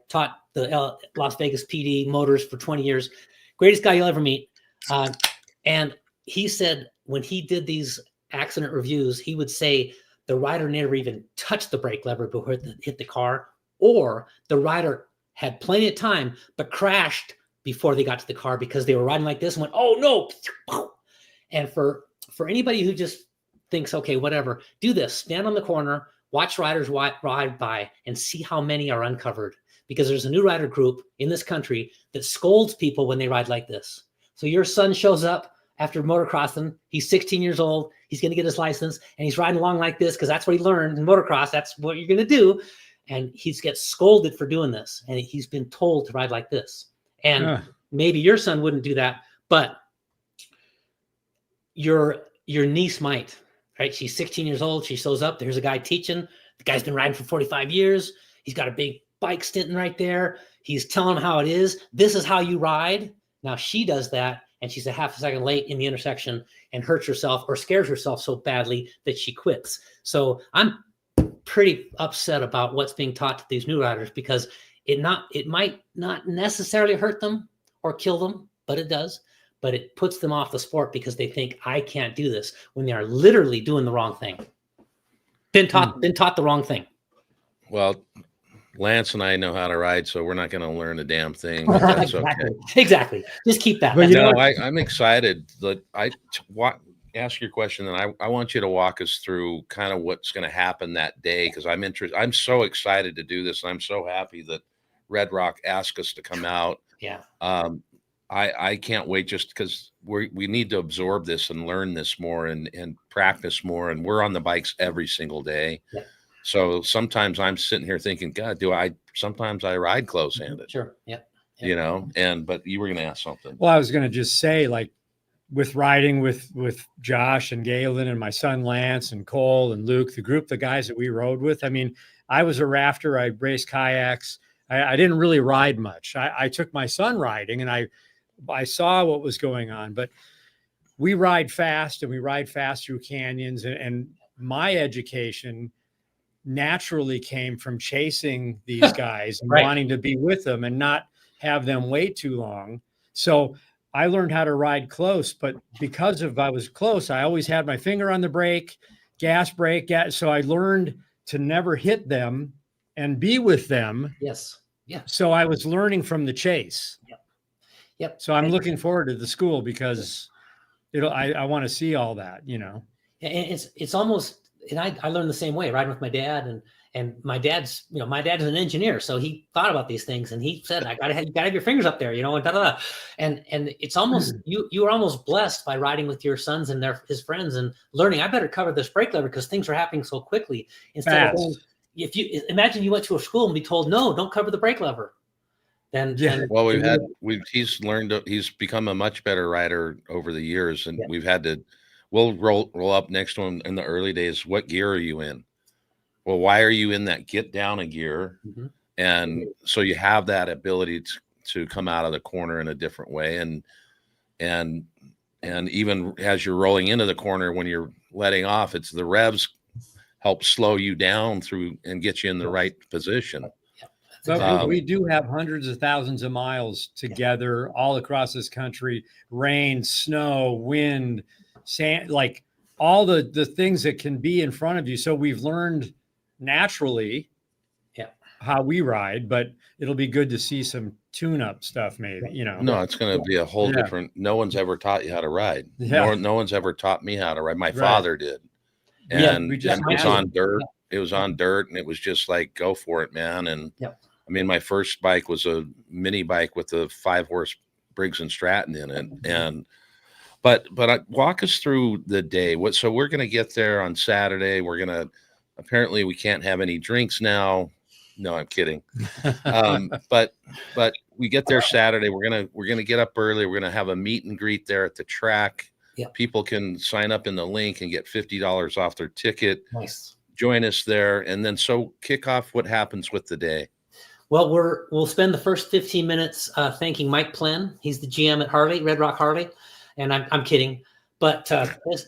taught the Las Vegas PD motors for 20 years. Greatest guy you'll ever meet. And he said when he did these accident reviews, he would say the rider never even touched the brake lever before it hit the car, or the rider had plenty of time but crashed before they got to the car because they were riding like this and went, oh no. And for anybody who just thinks, okay, whatever, do this. Stand on the corner, watch riders ride by, and see how many are uncovered, because there's a new rider group in this country that scolds people when they ride like this. So your son shows up after motocrossing. He's 16 years old. He's going to get his license, and he's riding along like this because that's what he learned in motocross. That's what you're going to do. And he gets scolded for doing this, and he's been told to ride like this. And maybe your son wouldn't do that, but your niece might, right? She's 16 years old. She shows up. There's a guy teaching. The guy's been riding for 45 years. He's got a big bike stinting right there. He's telling him how it is. This is how you ride. Now she does that, and she's a half a second late in the intersection and hurts herself or scares herself so badly that she quits. So I'm pretty upset about what's being taught to these new riders, because it might not necessarily hurt them or kill them, but it does. But it puts them off the sport because they think, I can't do this, when they are literally doing the wrong thing. Been taught the wrong thing. Well, Lance and I know how to ride, so we're not going to learn a damn thing. That's exactly. Okay. Exactly. Just keep that. But I'm excited that ask your question, and I want you to walk us through kind of what's going to happen that day, because I'm interested. I'm so excited to do this, and I'm so happy that Red Rock asked us to come out. Yeah. I can't wait, just because we need to absorb this and learn this more and practice more, and we're on the bikes every single day. Yeah. So sometimes I'm sitting here thinking, God, sometimes I ride close-handed. Sure. Yeah. You know, but you were going to ask something. Well, I was going to just say, like, with riding with Josh and Galen and my son Lance and Cole and Luke, the group, the guys that we rode with, I mean, I was a rafter. I raced kayaks. I didn't really ride much. I took my son riding, and I saw what was going on, but we ride fast, and we ride fast through canyons, and my education naturally came from chasing these guys and wanting to be with them and not have them wait too long. So I learned how to ride close, but because I was close, I always had my finger on the brake, gas brake. So I learned to never hit them and be with them. Yes. Yeah. So I was learning from the chase. Yep. So I'm looking forward to the school, because I want to see all that, you know. And it's almost, and I learned the same way, riding with my dad, and my dad's an engineer, so he thought about these things, and he said, you gotta have your fingers up there, you know, and it's almost you are almost blessed by riding with your sons and his friends and learning. I better cover this brake lever because things are happening so quickly. Instead of going, if you imagine you went to a school and be told, no, don't cover the brake lever. Well, he's become a much better rider over the years, and we'll roll up next to him in the early days. What gear are you in? Well, why are you in that? Get down a gear. Mm-hmm. And so you have that ability to come out of the corner in a different way. And even as you're rolling into the corner, when you're letting off, it's the revs help slow you down through and get you in the right position. But we do have hundreds of thousands of miles together all across this country. Rain, snow, wind, sand, like all the things that can be in front of you. So we've learned naturally how we ride, but it'll be good to see some tune-up stuff, maybe, you know. No, it's going to be a whole Yeah. different. No one's ever taught you how to ride. Yeah. No one's ever taught me how to ride. My Right. father did, Yeah, and we just- it was on dirt. It was on dirt, and it was just like, go for it, man. And Yep. I mean, my first bike was a mini bike with a 5-horse Briggs and Stratton in it, and but walk us through the day. So we're going to get there on Saturday. We're going to, apparently we can't have any drinks now. No, I'm kidding. But we get there Saturday. We're gonna get up early. We're gonna have a meet and greet there at the track. Yep. People can sign up in the link and get $50 off their ticket. Nice. Join us there, and then so kick off what happens with the day. Well, we'll spend the first 15 minutes thanking Mike Plen. He's the GM at Harley, Red Rock Harley, and I'm kidding, but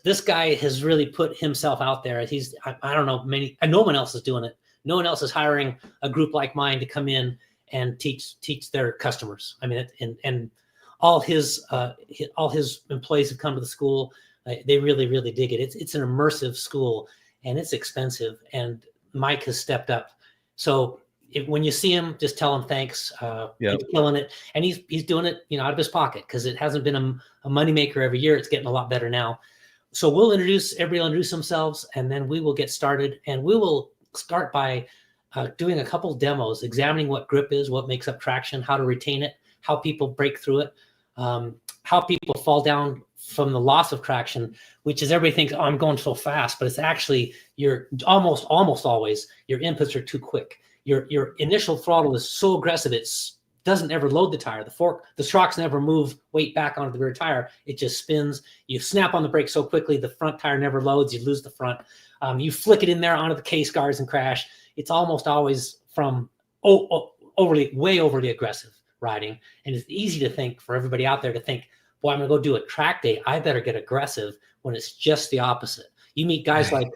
this guy has really put himself out there. I don't know, no one else is doing it. No one else is hiring a group like mine to come in and teach their customers. I mean, and all his employees have come to the school. They really, really dig it. It's an immersive school, and it's expensive. And Mike has stepped up. So when you see him, just tell him thanks. He's killing it, and he's doing it, out of his pocket, because it hasn't been a moneymaker every year. It's getting a lot better now. So everybody will introduce themselves, and then we will get started, and we will start by doing a couple demos, examining what grip is, what makes up traction, how to retain it, how people break through it, how people fall down from the loss of traction, which is everybody thinks, oh, I'm going so fast, but it's actually you're almost always your inputs are too quick. Your initial throttle is so aggressive, it doesn't ever load the tire. The shocks never move weight back onto the rear tire. It just spins. You snap on the brake so quickly, the front tire never loads. You lose the front. You flick it in there onto the case guards and crash. It's almost always from way overly aggressive riding. And it's easy to think, for everybody out there to think, boy, I'm going to go do a track day. I better get aggressive, when it's just the opposite. You meet guys like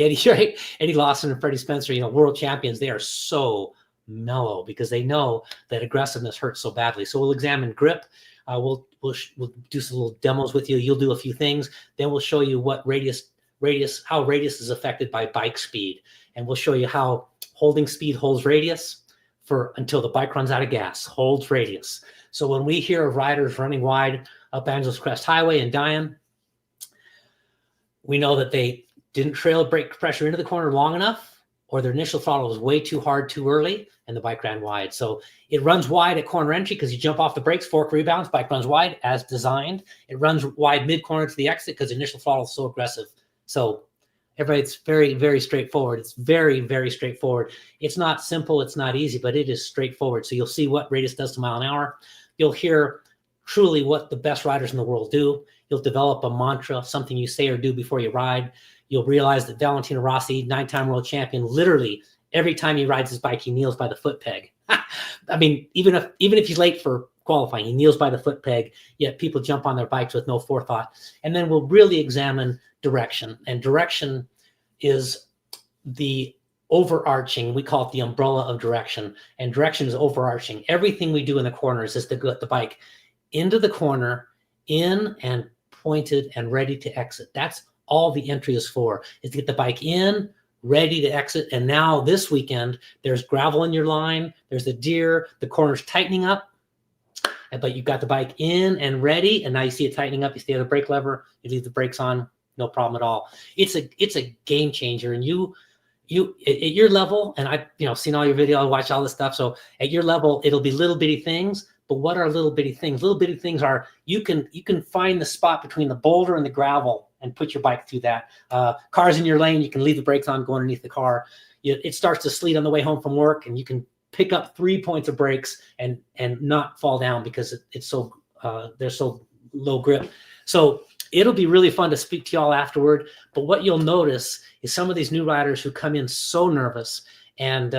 Eddie, right? Eddie Lawson and Freddie Spencer, world champions. They are so mellow because they know that aggressiveness hurts so badly. So we'll examine grip. We'll do some little demos with you. You'll do a few things. Then we'll show you what how radius is affected by bike speed. And we'll show you how holding speed holds radius until the bike runs out of gas, holds radius. So when we hear of riders running wide up Angeles Crest Highway and dying, we know that they didn't trail brake pressure into the corner long enough, or their initial throttle was way too hard too early, and the bike ran wide. So it runs wide at corner entry because you jump off the brakes, fork rebounds, bike runs wide as designed. It runs wide mid-corner to the exit because the initial throttle is so aggressive. So it's very, very straightforward. It's very, very straightforward. It's not simple. It's not easy, but it is straightforward. So you'll see what radius does to mile an hour. You'll hear truly what the best riders in the world do. You'll develop a mantra, something you say or do before you ride. You'll realize that Valentino Rossi, 9-time world champion, literally every time he rides his bike, he kneels by the foot peg. I mean, even if he's late for qualifying, he kneels by the foot peg, yet people jump on their bikes with no forethought. And then we'll really examine direction. And direction is the overarching, we call it the umbrella of direction. And direction is overarching. Everything we do in the corners is to get the bike into the corner, in and pointed and ready to exit. That's all the entry is for, is to get the bike in, ready to exit. And now this weekend, there's gravel in your line, there's a deer, the corner's tightening up, but you've got the bike in and ready, and now you see it tightening up, you stay on the brake lever, you leave the brakes on, no problem at all. It's a game changer. And you at your level, and I've seen all your video, I watch all this stuff. So at your level, it'll be little bitty things. But what are little bitty things? Little bitty things are you can find the spot between the boulder and the gravel and put your bike through that. Cars in your lane, you can leave the brakes on, go underneath the car. It starts to sleet on the way home from work, and you can pick up 3 points of brakes and not fall down because it's so they're so low grip. So it'll be really fun to speak to y'all afterward. But what you'll notice is some of these new riders who come in so nervous and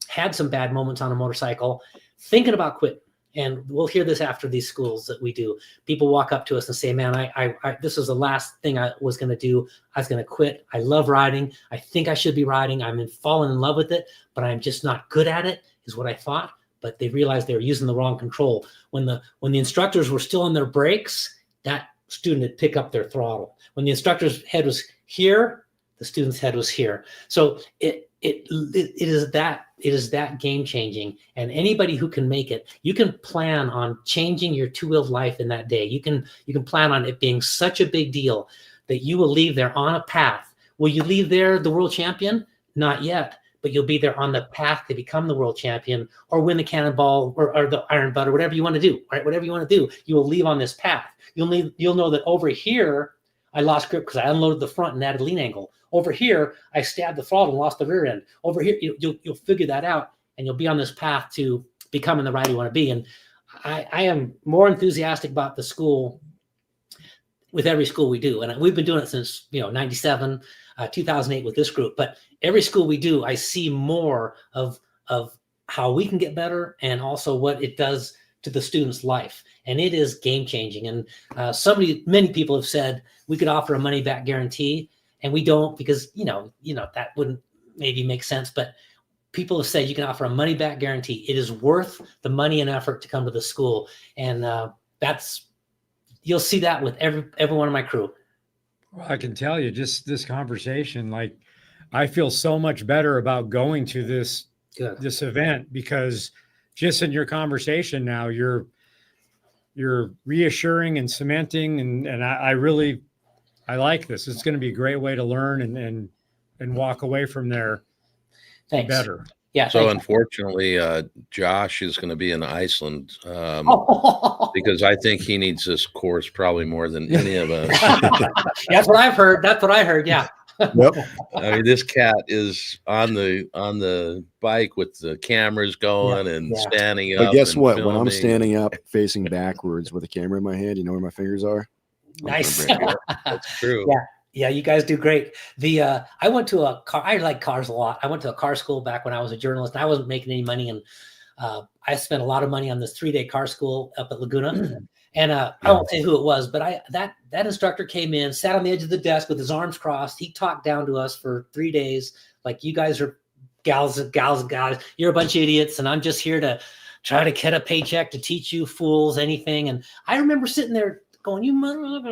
had some bad moments on a motorcycle, thinking about quitting. And we'll hear this after these schools that we do. People walk up to us and say, man, I this was the last thing I was going to do. I was going to quit. I love riding. I think I should be riding. I'm falling in love with it, but I'm just not good at it, is what I thought. But they realized they were using the wrong control. When the instructors were still on their brakes, that student would pick up their throttle. When the instructor's head was here, the student's head was here. So it is that game changing. And anybody who can make it, you can plan on changing your two-wheeled life in that day. You can plan on it being such a big deal that you will leave there on a path. Will you leave there the world champion? Not yet, but you'll be there on the path to become the world champion, or win the cannonball, or the iron butt, or whatever you want to do, right? Whatever you want to do, you will leave on this path. You'll know that over here, I lost grip because I unloaded the front and added lean angle. Over here, I stabbed the throttle and lost the rear end. Over here, you'll figure that out, and you'll be on this path to becoming the rider you want to be. And I am more enthusiastic about the school with every school we do. And we've been doing it since, 97, 2008 with this group. But every school we do, I see more of how we can get better, and also what it does to the student's life. And it is game changing. And many people have said we could offer a money back guarantee, and we don't, because, that wouldn't maybe make sense. But people have said you can offer a money back guarantee. It is worth the money and effort to come to the school. And you'll see that with every one of my crew. Well, I can tell you, just this conversation, like, I feel so much better about going to this event, because just in your conversation now, you're reassuring and cementing, and I like this. It's going to be a great way to learn and walk away from there better. Yeah. So unfortunately, Josh is going to be in Iceland because I think he needs this course probably more than any of us. That's what I've heard. That's what I heard. Yeah. Yep. I mean, this cat is on the bike with the cameras going and standing up. But guess what? Filming. When I'm standing up facing backwards with a camera in my hand, you know where my fingers are? Nice. That's true. Yeah. Yeah, you guys do great. I went to I like cars a lot. I went to a car school back when I was a journalist, and I wasn't making any money. And I spent a lot of money on this 3-day car school up at Laguna. And I won't say who it was, but that instructor came in, sat on the edge of the desk with his arms crossed. He talked down to us for 3 days. Like, you guys are gals, you're a bunch of idiots, and I'm just here to try to get a paycheck to teach you fools anything. And I remember sitting there going,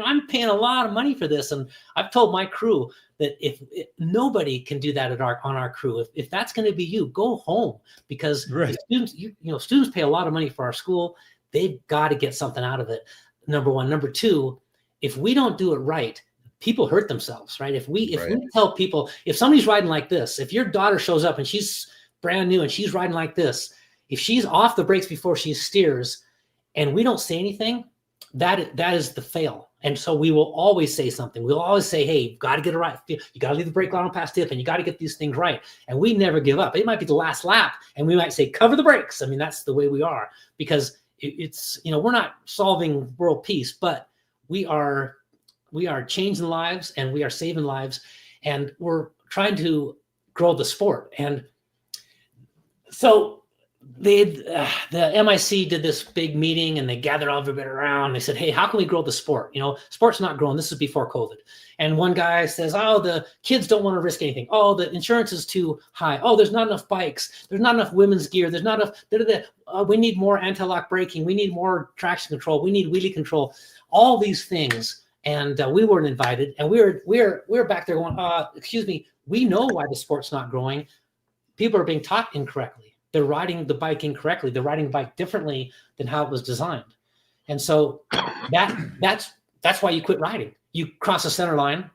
I'm paying a lot of money for this. And I've told my crew that if nobody can do that on our crew, if that's going to be you, go home, because students, students pay a lot of money for our school. They've got to get something out of it. Number one. Number two, if we don't do it right, people hurt themselves, right? If we tell people, if somebody's riding like this, if your daughter shows up and she's brand new and she's riding like this, if she's off the brakes before she steers and we don't say anything, that is the fail. And so we will always say something. We'll always say, hey, you've got to get it right. You got to leave the brake line on past tip, and you got to get these things right. And we never give up. It might be the last lap, and we might say, cover the brakes. I mean, that's the way we are, because it's, we're not solving world peace, but we are changing lives, and we are saving lives, and we're trying to grow the sport. And so the MIC did this big meeting, and they gathered all everybody around. They said, hey, how can we grow the sport? Sport's not growing. This is before COVID. And one guy says, oh, the kids don't want to risk anything. Oh, the insurance is too high. Oh, there's not enough bikes. There's not enough women's gear. There's not enough. We need more anti-lock braking. We need more traction control. We need wheelie control. All these things. And we weren't invited. And we're back there going, excuse me, we know why the sport's not growing. People are being taught incorrectly. They're riding the bike incorrectly. They're riding the bike differently than how it was designed. And so that's why you quit riding. You cross the center line.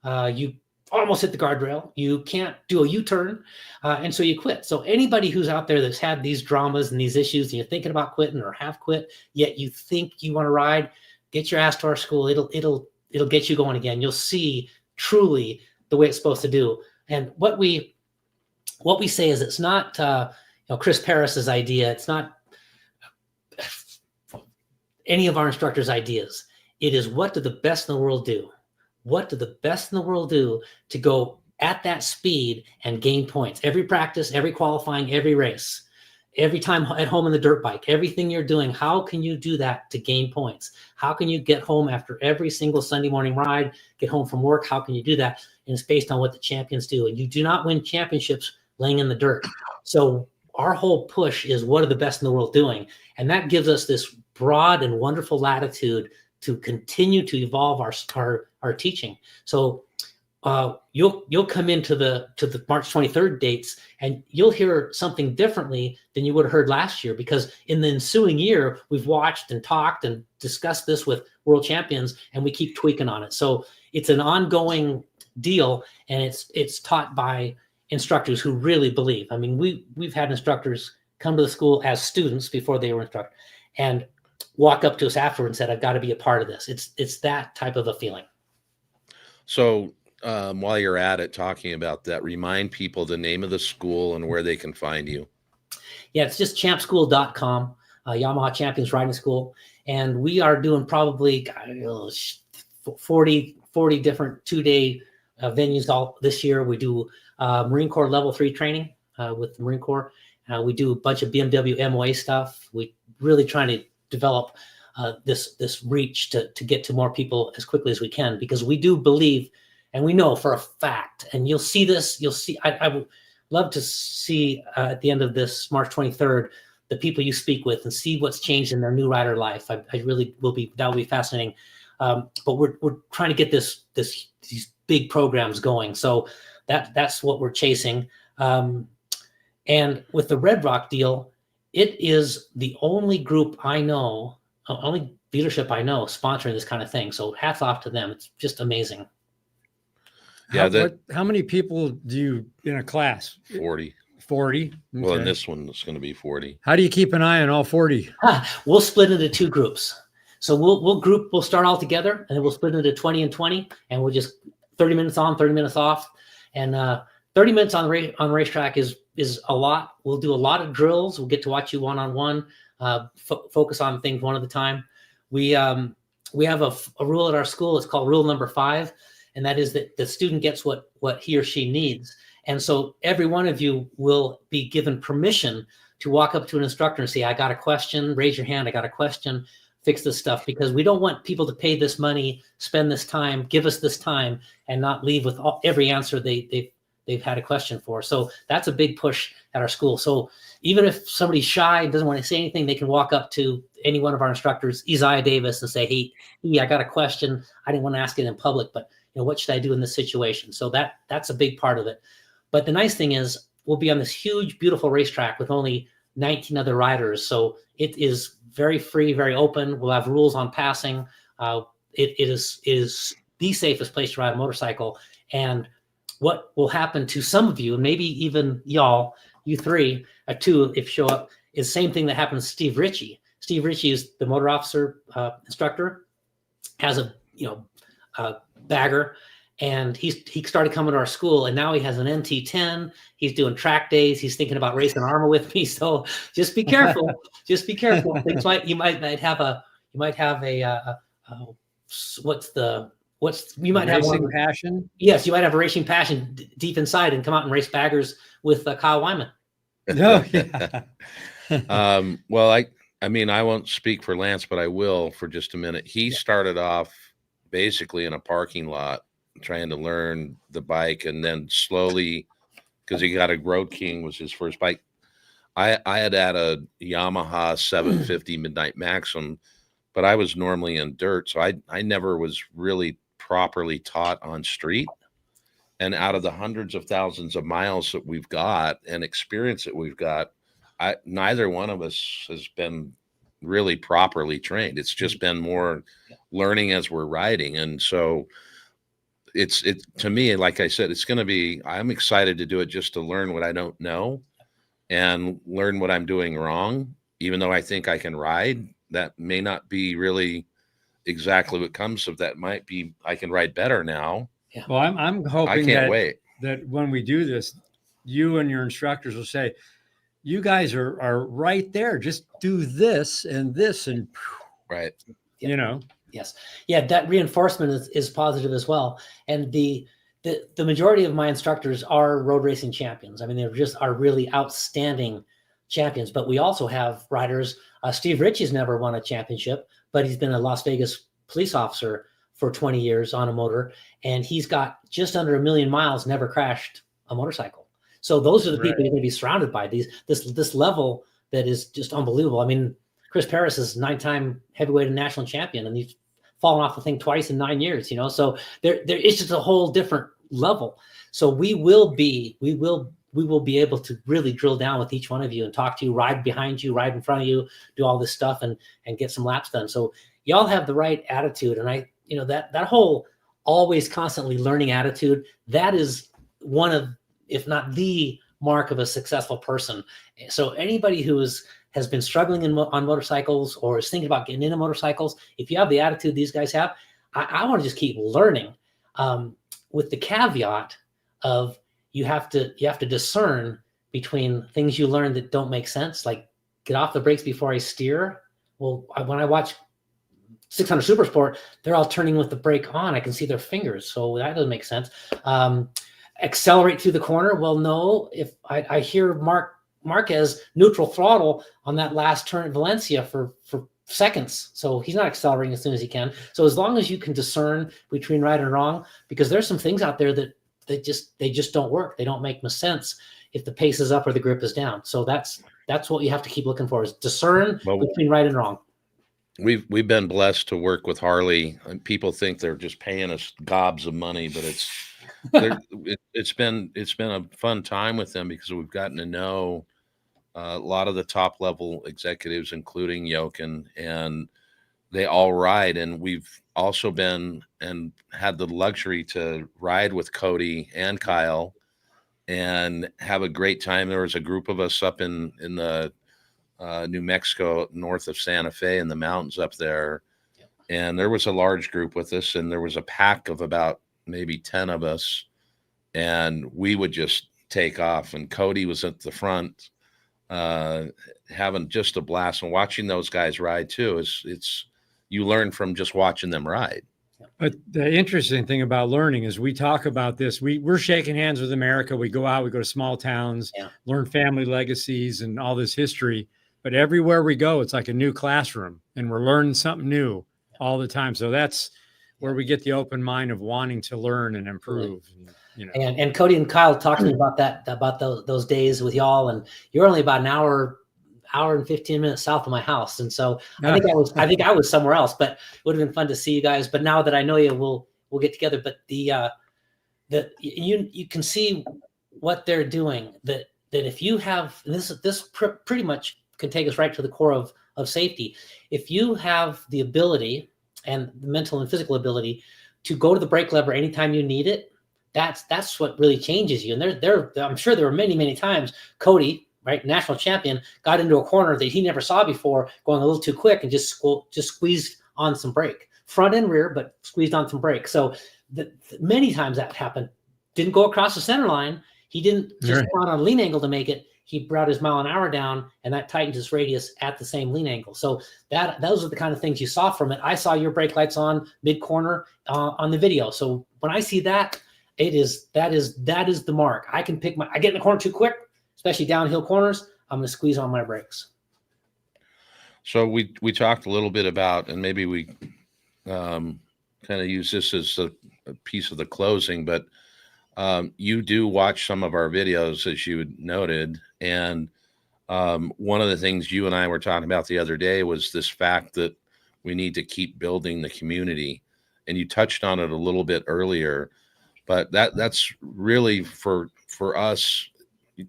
You almost hit the guardrail. You can't do a U-turn. And so you quit. So anybody who's out there that's had these dramas and these issues, and you're thinking about quitting or have quit, yet you think you want to ride, get your ass to our school. It'll get you going again. You'll see truly the way it's supposed to do. And what we say is, it's not Chris Paris's idea. It's not any of our instructors' ideas. It is, what do the best in the world do? What do the best in the world do to go at that speed and gain points? Every practice, every qualifying, every race, every time at home on the dirt bike, everything you're doing, how can you do that to gain points? How can you get home after every single Sunday morning ride, get home from work? How can you do that? And it's based on what the champions do. And you do not win championships laying in the dirt. So our whole push is, what are the best in the world doing? And that gives us this broad and wonderful latitude to continue to evolve our teaching. So you'll come into the March 23rd dates, and you'll hear something differently than you would have heard last year, because in the ensuing year we've watched and talked and discussed this with world champions, and we keep tweaking on it. So it's an ongoing deal, and it's taught by instructors who really believe. I mean, we've had instructors come to the school as students before they were instructors and walk up to us afterward and said, I've got to be a part of this. It's that type of a feeling. So while you're at it, talking about that, remind people the name of the school and where they can find you. Yeah, it's just champschool.com, Yamaha Champions Riding School. And we are doing probably 40 different 2-day venues all this year. We do Marine Corps Level 3 training with the Marine Corps. We do a bunch of BMW MOA stuff. We really trying to develop this reach to get to more people as quickly as we can, because we do believe, and we know for a fact, and you'll see this, I would love to see at the end of this March 23rd, the people you speak with and see what's changed in their new rider life. I really that will be fascinating. But we're trying to get these big programs going. So that's what we're chasing. And with the Red Rock deal, it is the only group I know, only dealership I know sponsoring this kind of thing. So hats off to them. It's just amazing. Yeah. How many people do you in a class? 40. 40. Okay. Well, in this one, it's going to be 40. How do you keep an eye on all 40? We'll split into 2 groups. So we'll start all together, and then we'll split into 20 and 20, and we'll just 30 minutes on, 30 minutes off. And 30 minutes on the racetrack is a lot. We'll do a lot of drills. We'll get to watch you one-on-one, focus on things one at a time. We have a rule at our school. It's called rule number 5. And that is that the student gets what he or she needs. And so every one of you will be given permission to walk up to an instructor and say, I got a question, raise your hand, I got a question, fix this stuff, because we don't want people to pay this money, spend this time, give us this time, and not leave with every answer they've had a question for. So that's a big push at our school. So even if somebody's shy and doesn't want to say anything, they can walk up to any one of our instructors, Isaiah Davis, and say, hey, I got a question. I didn't want to ask it in public, but what should I do in this situation? So that's a big part of it. But the nice thing is we'll be on this huge, beautiful racetrack with only 19 other riders. So it is very free, very open. We'll have rules on passing. It is the safest place to ride a motorcycle. And what will happen to some of you, and maybe even y'all, you 3 or 2, if you show up, is the same thing that happens to Steve Ritchie. Steve Ritchie is the motor officer instructor, has a bagger, and he started coming to our school, and now he has an MT10. He's doing track days. He's thinking about racing Armour with me. So just be careful. Just be careful. You might have a racing passion. Yes, you might have a racing passion deep inside and come out and race baggers with Kyle Wyman. Oh, yeah. Well, I mean, I won't speak for Lance, but I will for just a minute. He started off basically in a parking lot trying to learn the bike, and then slowly, because he got a Road King was his first bike. I had a Yamaha 750 Midnight Maxim, but I was normally in dirt, so I never was really properly taught on street. And out of the hundreds of thousands of miles that we've got and experience that we've got, neither one of us has been really properly trained. It's just been more learning as we're riding. And so it's to me, like I said, it's going to be, I'm excited to do it just to learn what I don't know and learn what I'm doing wrong. Even though I think I can ride, that may not be really exactly what comes of that. Might be, I can ride better now. Yeah. Well, I'm hoping I can't wait that when we do this, you and your instructors will say, you guys are right there. Just do this and this and right. Yes. Yeah. That reinforcement is positive as well. And the majority of my instructors are road racing champions. I mean, are really outstanding champions, but we also have riders. Steve Ritchie's never won a championship, but he's been a Las Vegas police officer for 20 years on a motor. And he's got just under 1 million miles, never crashed a motorcycle. So those are the people you're going to be surrounded by, this level that is just unbelievable. I mean, Chris Paris is 9-time heavyweight and national champion, and he's fallen off the thing twice in 9 years, so there is just a whole different level. So we will be able to really drill down with each one of you and talk to you, ride behind you, ride in front of you, do all this stuff and get some laps done. So y'all have the right attitude. And that whole always constantly learning attitude, that is one of, if not the mark of a successful person. So anybody who has been struggling on motorcycles or is thinking about getting into motorcycles, if you have the attitude these guys have, I want to just keep learning, with the caveat of you have to discern between things you learn that don't make sense, like get off the brakes before I steer. Well, when I watch 600 Super Sport, they're all turning with the brake on. I can see their fingers, so that doesn't make sense. Accelerate through the corner. Well, no, if I hear Marquez neutral throttle on that last turn at Valencia for seconds, so he's not accelerating as soon as he can. So as long as you can discern between right and wrong, because there's some things out there that they just don't work. They don't make much sense if the pace is up or the grip is down. So that's what you have to keep looking for, is discern between right and wrong. We've been blessed to work with Harley, and people think they're just paying us gobs of money, but it's been a fun time with them because we've gotten to know a lot of the top level executives, including Jochen, and they all ride. And we've also been and had the luxury to ride with Cody and Kyle and have a great time. There was a group of us up in the New Mexico, north of Santa Fe, in the mountains up there. And there was a large group with us, and there was a pack of about maybe 10 of us, and we would just take off. And Cody was at the front, having just a blast. And watching those guys ride too, it's you learn from just watching them ride. But the interesting thing about learning is we talk about this. We're shaking hands with America. We go out, we go to small towns, learn family legacies and all this history. But everywhere we go, it's like a new classroom, and we're learning something new all the time. So that's where we get the open mind of wanting to learn and improve. And Cody and Kyle talked to me about those days with y'all, and you're only about an hour and 15 minutes south of my house. And so I think I was somewhere else, but it would have been fun to see you guys. But now that I know you, we'll get together. But you can see what they're doing, that if you have, and this pretty much can take us right to the core of safety. If you have the ability and the mental and physical ability to go to the brake lever anytime you need it, that's what really changes you. And I'm sure there were many times Cody, right, national champion, got into a corner that he never saw before, going a little too quick, and just squeezed on some brake, front and rear, but squeezed on some brake. So many times that happened. Didn't go across the center line. He didn't just go on a lean angle to make it. He brought his mile an hour down, and that tightened his radius at the same lean angle. So those are the kind of things you saw from it. I saw your brake lights on mid corner on the video. So when I see that, that is the mark. I can I get in the corner too quick, especially downhill corners, I'm going to squeeze on my brakes. So we talked a little bit about, and maybe we kind of use this as a piece of the closing, but you do watch some of our videos, as you noted. And one of the things you and I were talking about the other day was this fact that we need to keep building the community. And you touched on it a little bit earlier, but that's really for us.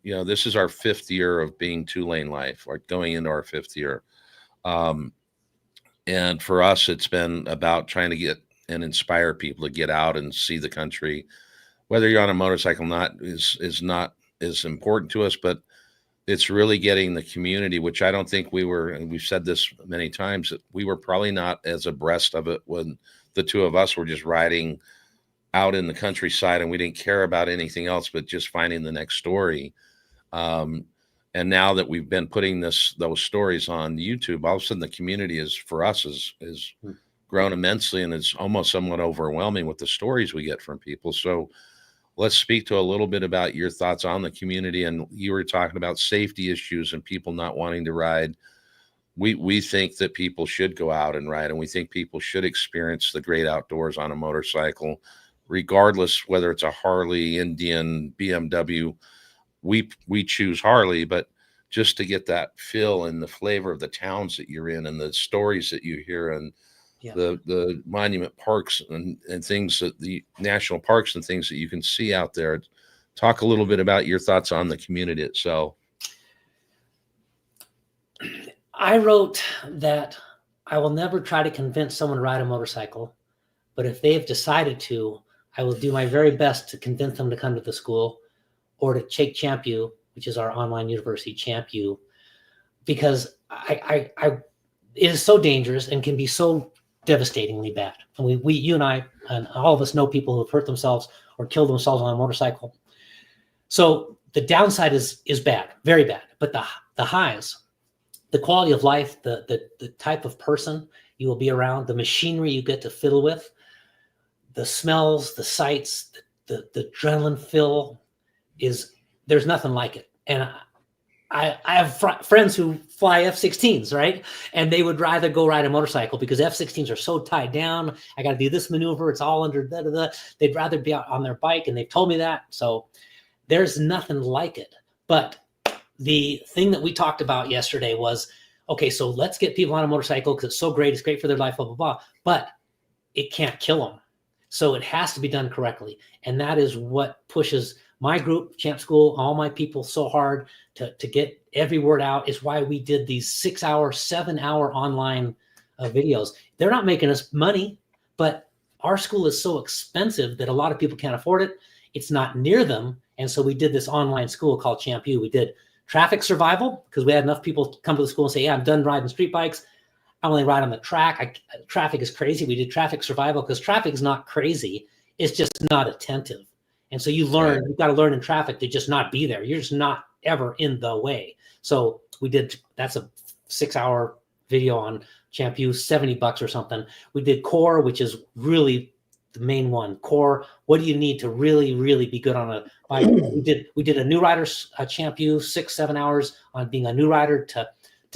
This is our 5th year of being 2LaneLIVE, or going into our 5th year. And for us, it's been about trying to get and inspire people to get out and see the country. Whether you're on a motorcycle or not is not as important to us, but it's really getting the community, which I don't think we were, and we've said this many times, that we were probably not as abreast of it when the two of us were just riding out in the countryside, and we didn't care about anything else but just finding the next story. And now that we've been putting those stories on YouTube, all of a sudden the community is grown immensely, and it's almost somewhat overwhelming with the stories we get from people. So let's speak to a little bit about your thoughts on the community. And you were talking about safety issues and people not wanting to ride. We think that people should go out and ride, and we think people should experience the great outdoors on a motorcycle, regardless whether it's a Harley, Indian, BMW. We choose Harley, but just to get that feel and the flavor of the towns that you're in and the stories that you hear, and Yeah. the monument parks and things that the national parks and things that you can see out there. Talk a little bit about your thoughts on the community itself. I wrote that I will never try to convince someone to ride a motorcycle, but if they've decided to, I will do my very best to convince them to come to the school or to take Champ U, which is our online university, Champ U, because it is so dangerous and can be so devastatingly bad. And you and I and all of us know people who have hurt themselves or killed themselves on a motorcycle. So the downside is bad, very bad. But the highs, the quality of life, the type of person you will be around, the machinery you get to fiddle with, the smells, the sights, the adrenaline fill there's nothing like it. And I have friends who fly F-16s, right? And they would rather go ride a motorcycle because F-16s are so tied down. I got to do this maneuver. It's all under da-da-da. They'd rather be out on their bike, and they've told me that. So there's nothing like it. But the thing that we talked about yesterday was, okay, so let's get people on a motorcycle because it's so great. It's great for their life, blah, blah, blah. But it can't kill them. So it has to be done correctly. And that is what pushes my group, Champ School, all my people so hard to get every word out. Is why we did these 6-hour, 7-hour online videos. They're not making us money, but our school is so expensive that a lot of people can't afford it. It's not near them. And so we did this online school called Champ U. We did traffic survival because we had enough people come to the school and say, yeah, I'm done riding street bikes. I only ride on the track. Traffic is crazy. We did traffic survival because traffic is not crazy. It's just not attentive. And so you learn, you've got to learn in traffic to just not be there. You're just not ever in the way. So we did, that's a 6-hour video on Champ U, $70 or something. We did core, which is really the main one. Core, what do you need to really, really be good on a bike? We did a new rider Champ U, 6-7 hours on being a new rider to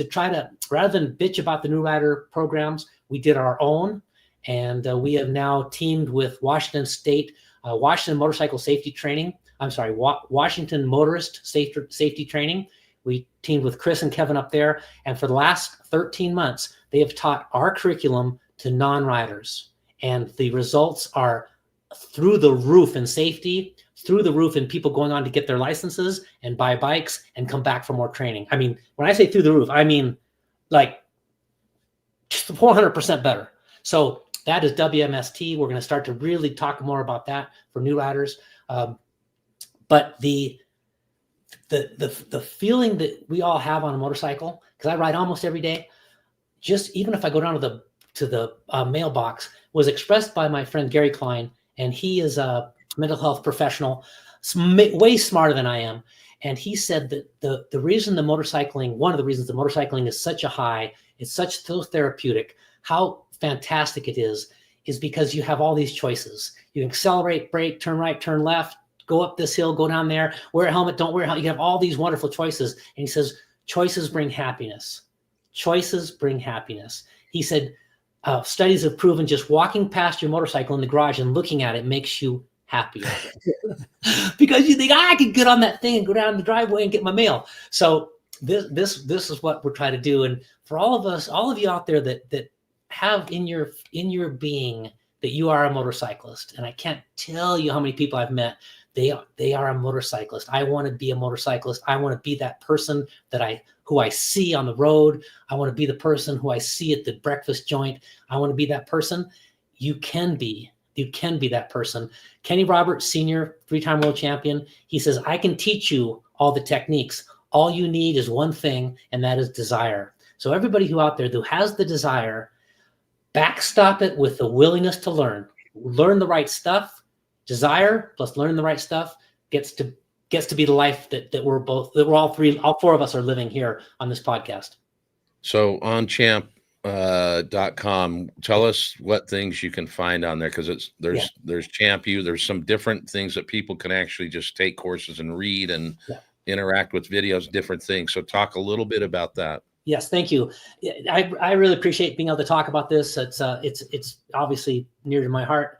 try to, rather than bitch about the new rider programs, we did our own. And we have now teamed with Washington State, Washington Motorcycle Safety Training. I'm sorry, Washington Motorist Safety Training. We teamed with Chris and Kevin up there. And for the last 13 months, they have taught our curriculum to non-riders. And the results are through the roof in safety, through the roof in people going on to get their licenses and buy bikes and come back for more training. I mean, when I say through the roof, I mean like 400% better. So that is WMST. We're going to start to really talk more about that for new riders. But the feeling that we all have on a motorcycle, because I ride almost every day, just even if I go down to the mailbox, was expressed by my friend Gary Klein, and he is a mental health professional, way smarter than I am. And he said that the reason one of the reasons the motorcycling is such a high, it's so therapeutic, how fantastic it is because you have all these choices. You can accelerate, brake, turn right, turn left, go up this hill, go down there, wear a helmet, don't wear a helmet. You have all these wonderful choices. And he says, choices bring happiness. Choices bring happiness. He said, studies have proven just walking past your motorcycle in the garage and looking at it makes you happier. Because you think, I could get on that thing and go down the driveway and get my mail. So this is what we're trying to do. And for all of us, all of you out there that have in your being that you are a motorcyclist, and I can't tell you how many people I've met, they are a motorcyclist. I want to be a motorcyclist. I want to be that person who I see on the road. I want to be the person who I see at the breakfast joint. I want to be that person. You can be that person. Kenny Roberts, senior 3-time world champion, he says, I can teach you all the techniques. All you need is one thing, and that is desire. So everybody who out there who has the desire, backstop it with the willingness to learn the right stuff. Desire plus learning the right stuff gets to be the life that we're all four of us are living here on this podcast. So on champ.com, tell us what things you can find on there, because there's Champ U, there's some different things that people can actually just take courses and read and interact with videos, different things. So talk a little bit about that. Yes, thank you. I really appreciate being able to talk about this. It's obviously near to my heart.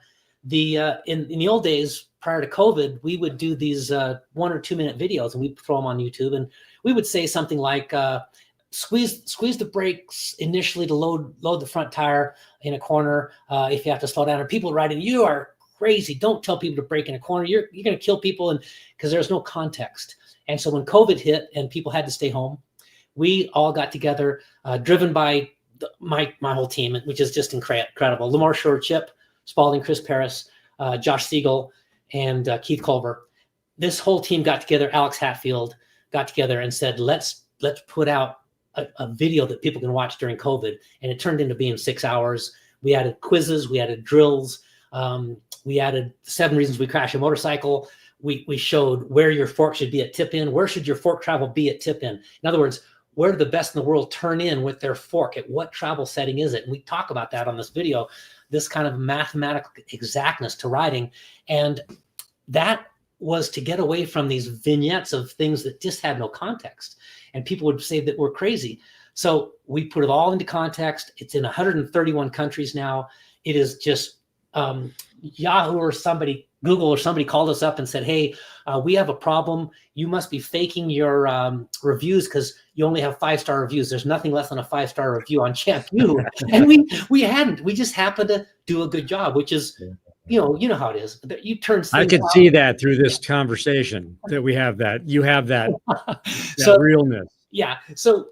In the old days prior to COVID, we would do these 1 or 2 minute videos, and we'd throw them on YouTube, and we would say something like, squeeze the brakes initially to load the front tire in a corner if you have to slow down. Or people riding, you are crazy. Don't tell people to brake in a corner. You're going to kill people, and because there's no context. And so when COVID hit and people had to stay home, we all got together, driven by my whole team, which is just incredible. Lamar Shore, Chip Spalding, Chris Paris, Josh Siegel, and Keith Culver. This whole team got together. Alex Hatfield got together and said, let's put out a video that people can watch during COVID. And it turned into being 6 hours. We added quizzes, we added drills, we added 7 reasons we crash a motorcycle. We showed where your fork should be at tip in. Where should your fork travel be at tip in? In other words, where do the best in the world turn in with their fork? At what travel setting is it? And we talk about that on this video, this kind of mathematical exactness to riding. And that was to get away from these vignettes of things that just had no context. And people would say that we're crazy. So we put it all into context. It's in 131 countries now. It is just Yahoo or somebody, Google or somebody called us up and said, hey, we have a problem. You must be faking your reviews because you only have 5-star reviews. There's nothing less than a 5-star review on Champ U. And we hadn't. We just happened to do a good job, which is, you know how it is. You turn. I could see that through this conversation that we have that you have that, that realness. Yeah. So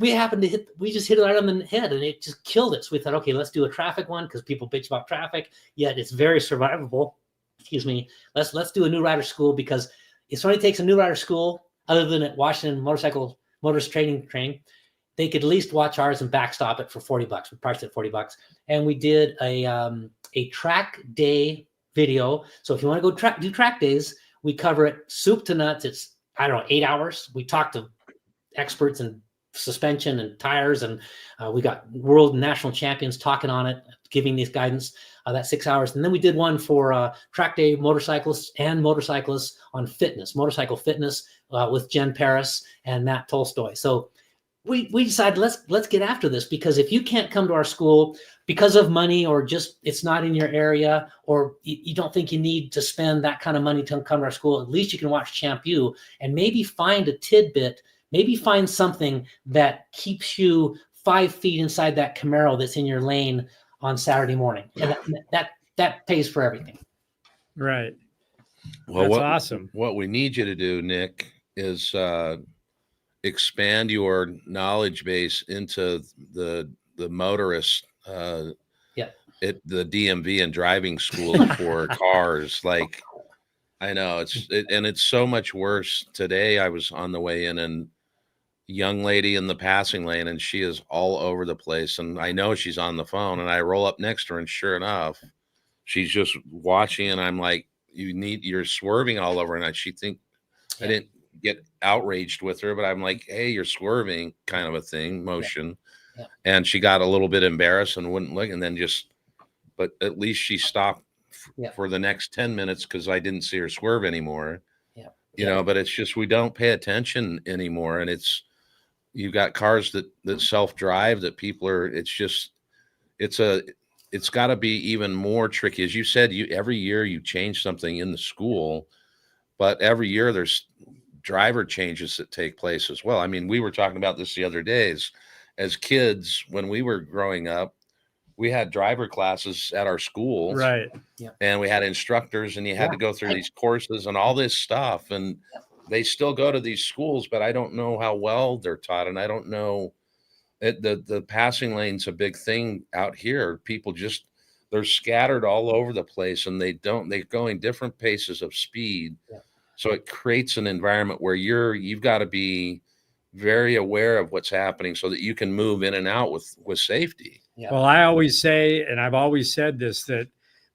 we happened to we just hit it right on the head and it just killed it. So we thought, okay, let's do a traffic one because people bitch about traffic, yet it's very survivable. Excuse me. Let's do a new rider school because if somebody takes a new rider school, other than at Washington Motors Training, they could at least watch ours and backstop it for $40. We priced it $40. And we did a track day video. So if you want to go do track days, we cover it soup to nuts. It's, I don't know, 8 hours. We talked to experts in suspension and tires, and we got world and national champions talking on it, giving these guidance. That 6 hours. And then we did one for track day motorcyclists and motorcyclists on fitness, motorcycle fitness with Jen Paris and Matt Tolstoy. So we decided let's get after this, because if you can't come to our school because of money, or just it's not in your area, or you don't think you need to spend that kind of money to come to our school, at least you can watch Champ U and maybe find a tidbit, maybe find something that keeps you 5 feet inside that Camaro that's in your lane on Saturday morning. And that pays for everything. Right. Well, that's awesome. What we need you to do, Nick, is expand your knowledge base into the motorist the DMV and driving school for cars. Like, I know it's so much worse. Today I was on the way in and young lady in the passing lane, and she is all over the place, and I know she's on the phone, and I roll up next to her, and sure enough, she's just watching, and I'm like, you're swerving all over, and I didn't get outraged with her, but I'm like, hey, you're swerving, kind of a thing, motion. Yeah. And she got a little bit embarrassed and wouldn't look, and then but at least she stopped for the next 10 minutes because I didn't see her swerve anymore. You know, but it's just, we don't pay attention anymore, and you've got cars that self-drive that people are, it's got to be even more tricky. As you said, every year you change something in the school, but every year there's driver changes that take place as well. I mean, we were talking about this the other days. As kids, when we were growing up, we had driver classes at our schools. Right. Yeah. And we had instructors, and you had to go through these courses and all this stuff. And they still go to these schools, but I don't know how well they're taught. And I don't know, the passing lane's a big thing out here. People they're scattered all over the place, and they're going different paces of speed. Yeah. So it creates an environment where you've got to be very aware of what's happening so that you can move in and out with safety. Yeah. Well, I always say, and I've always said this, that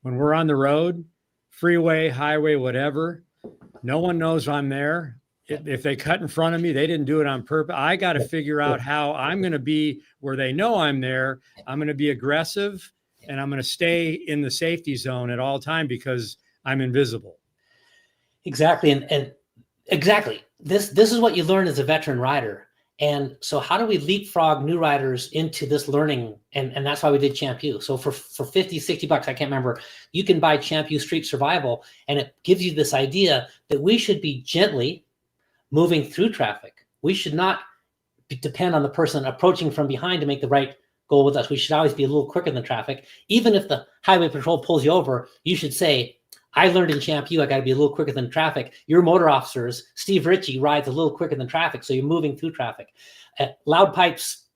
when we're on the road, freeway, highway, whatever, no one knows I'm there. If they cut in front of me, they didn't do it on purpose. I got to figure out how I'm going to be where they know I'm there. I'm going to be aggressive, and I'm going to stay in the safety zone at all time because I'm invisible. Exactly. And exactly. This is what you learn as a veteran rider. And so how do we leapfrog new riders into this learning? And that's why we did Champ U. So for $50, $60, I can't remember, you can buy Champ U Street Survival, and it gives you this idea that we should be gently moving through traffic. We should not depend on the person approaching from behind to make the right goal with us. We should always be a little quicker than traffic. Even if the highway patrol pulls you over, you should say, I learned in Champ U, I got to be a little quicker than traffic. Your motor officers, Steve Ritchie, rides a little quicker than traffic, so you're moving through traffic. Loud pipes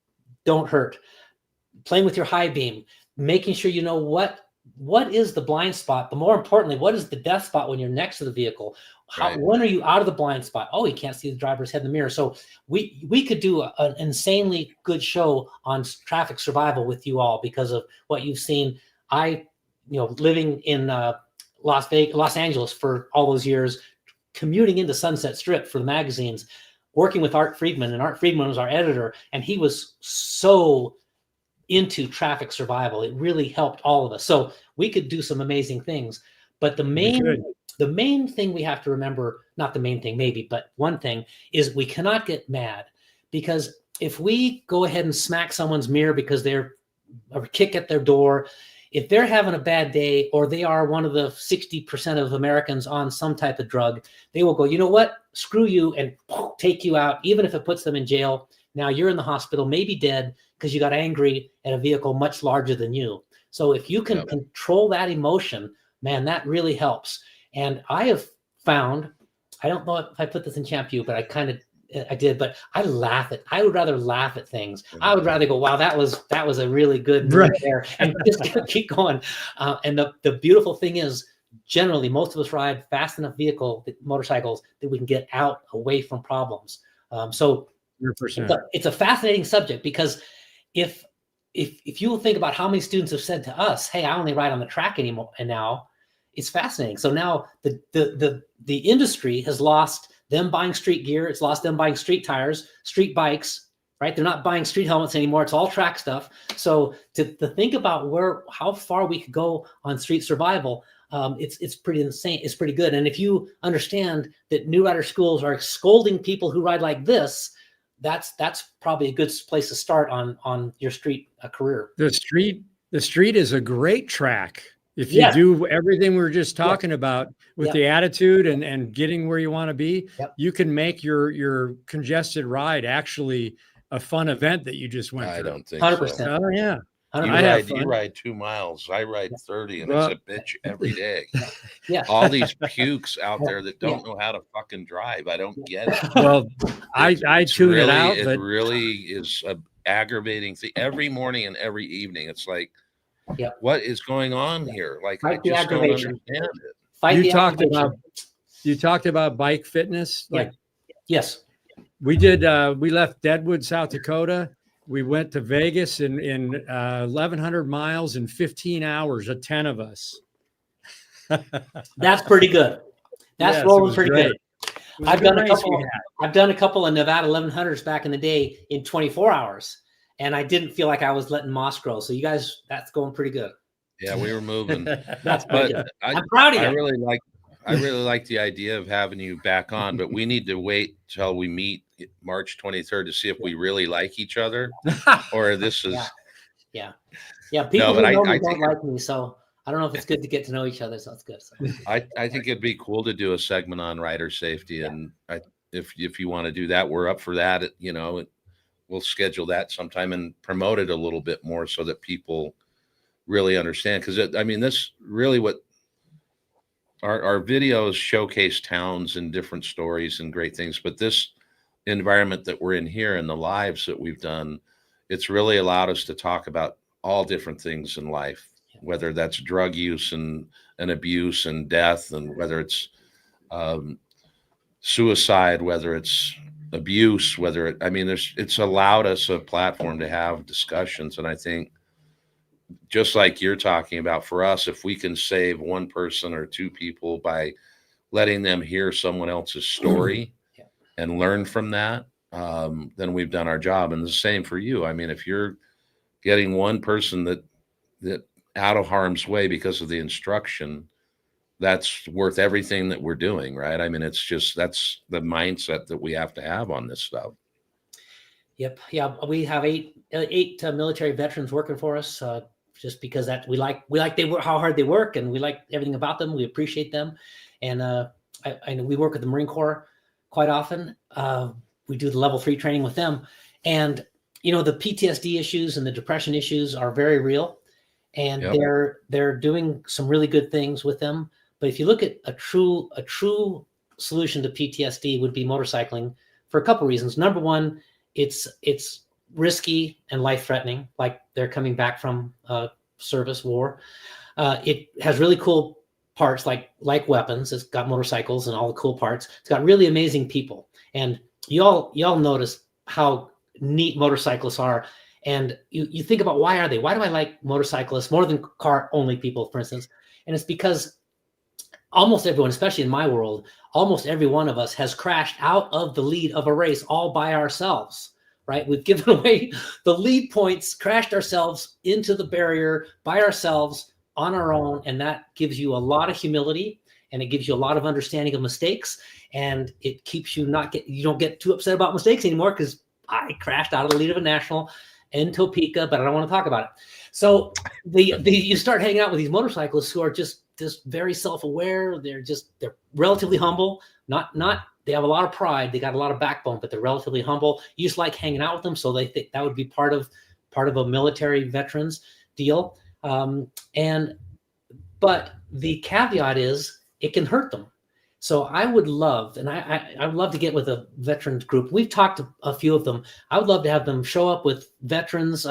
don't hurt. Playing with your high beam, making sure you know what is the blind spot, but more importantly, what is the death spot when you're next to the vehicle? When are you out of the blind spot? Oh, you can't see the driver's head in the mirror. So we could do an insanely good show on traffic survival with you all because of what you've seen. Living in Los Angeles for all those years, commuting into Sunset Strip for the magazines, working with Art Friedman, and Art Friedman was our editor, and he was so into traffic survival. It really helped all of us. So we could do some amazing things. But the main thing we have to remember, not the main thing maybe, but one thing is we cannot get mad, because if we go ahead and smack someone's mirror because they're or kick at their door, if they're having a bad day, or they are one of the 60% of Americans on some type of drug, they will go, you know what, screw you, and take you out, even if it puts them in jail. Now you're in the hospital, maybe dead, because you got angry at a vehicle much larger than you. So if you can control that emotion, man, that really helps. And I have found, I don't know if I put this in Champ U, but I did, but I would rather laugh at things. I would rather go, wow, that was a really good move there, and just keep going. And the beautiful thing is, generally, most of us ride fast enough motorcycles that we can get out away from problems. So 100%. It's a fascinating subject, because if you will think about how many students have said to us, hey, I only ride on the track anymore, and now it's fascinating. So now the industry has lost them buying street gear. It's lost them buying street tires, street bikes, right? They're not buying street helmets anymore. It's all track stuff. So to think about how far we could go on street survival, it's pretty insane. It's pretty good. And if you understand that new rider schools are scolding people who ride like this, that's probably a good place to start on your street career. The street is a great track. If you do everything we were just talking about with the attitude and getting where you want to be, you can make your congested ride actually a fun event that you just went through. I don't think 100%. so. Oh yeah. You ride 2 miles. I ride 30, and it's a bitch every day. All these pukes out there that don't know how to fucking drive. I don't get it. Well, I tune it out. It really is a aggravating thing. Every morning and every evening, it's like, what is going on here? Like, I just don't understand it. You talked about bike fitness. Yes. We did. We left Deadwood, South Dakota. We went to Vegas in 1,100 miles in 15 hours, 10 of us. That's pretty good. That's rolling pretty good. I've done a couple of Nevada 1100s back in the day in 24 hours, and I didn't feel like I was letting moss grow. So you guys, that's going pretty good. Yeah, we were moving. That's pretty good. I'm proud of you. I really like the idea of having you back on, but we need to wait till we meet March 23rd to see if we really like each other, or this is. People who know me don't like me, so I don't know if it's good to get to know each other. So that's good. So. I think it'd be cool to do a segment on rider safety, and if you want to do that, we're up for that. We'll schedule that sometime and promote it a little bit more so that people really understand. Because this really what. Our videos showcase towns and different stories and great things, but this environment that we're in here and the lives that we've done, it's really allowed us to talk about all different things in life, whether that's drug use and abuse and death, and whether it's suicide, whether it's abuse, it's allowed us a platform to have discussions. And I think, just like you're talking about, for us, if we can save one person or two people by letting them hear someone else's story and learn from that, then we've done our job. And the same for you. If you're getting one person that out of harm's way because of the instruction, that's worth everything that we're doing, right? That's the mindset that we have to have on this stuff. Yep. Yeah. We have eight military veterans working for us, just because that we like how hard they work, and we like everything about them. We appreciate them. And I know we work with the Marine Corps quite often. We do the level 3 training with them. And the PTSD issues and the depression issues are very real, and Yep. they're doing some really good things with them. But if you look at a true solution to PTSD would be motorcycling for a couple reasons. Number one, it's risky and life-threatening, like they're coming back from service war. It has really cool parts like weapons. It's got motorcycles and all the cool parts. It's got really amazing people. And y'all notice how neat motorcyclists are. And you think about why do I like motorcyclists more than car only people, for instance? And it's because almost everyone, especially in my world, almost every one of us has crashed out of the lead of a race all by ourselves, right? We've given away the lead points, crashed ourselves into the barrier by ourselves on our own. And that gives you a lot of humility, and it gives you a lot of understanding of mistakes. And it keeps you you don't get too upset about mistakes anymore, because I crashed out of the lead of a national in Topeka, but I don't want to talk about it. So you start hanging out with these motorcyclists who are just very self-aware. They're relatively humble. They have a lot of pride. They got a lot of backbone, but they're relatively humble. You just like hanging out with them. So they think that would be part of a military veterans deal. But the caveat is it can hurt them. So I would love, and I would love to get with a veterans group. We've talked to a few of them. I would love to have them show up with veterans,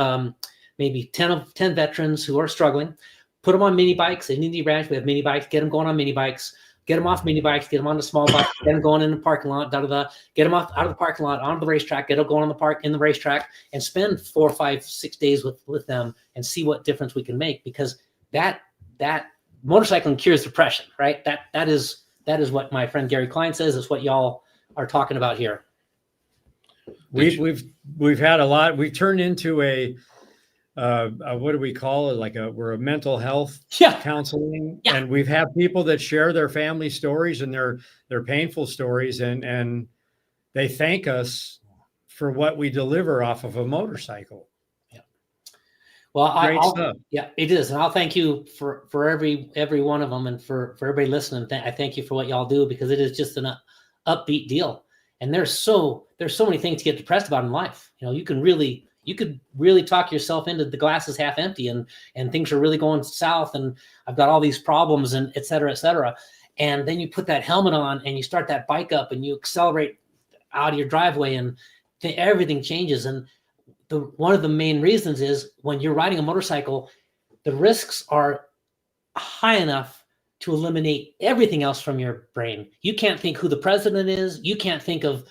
maybe 10 veterans who are struggling, put them on mini bikes. In Indy Ranch, we have mini bikes, get them going on mini bikes, get them off mini bikes, get them on the small bike, get them going in the parking lot, get them out of the parking lot, onto the racetrack, get them going in the racetrack, and spend 4, 5, 6 days with them and see what difference we can make. Because that motorcycling cures depression, right? That is what my friend Gary Klein says. It's what y'all are talking about here. We've had a lot. We've turned into a what do we call it? We're a mental health counseling, and we've had people that share their family stories and their painful stories, and they thank us for what we deliver off of a motorcycle. Well, great stuff. Yeah, it is, and I'll thank you for every one of them, and for everybody listening. I thank you for what y'all do, because it is just an upbeat deal. And there's so many things to get depressed about in life. You could really talk yourself into the glass is half empty, and things are really going south, and I've got all these problems, and et cetera, et cetera. And then you put that helmet on and you start that bike up and you accelerate out of your driveway, and everything changes. And one of the main reasons is when you're riding a motorcycle, the risks are high enough to eliminate everything else from your brain. You can't think who the president is. You can't think of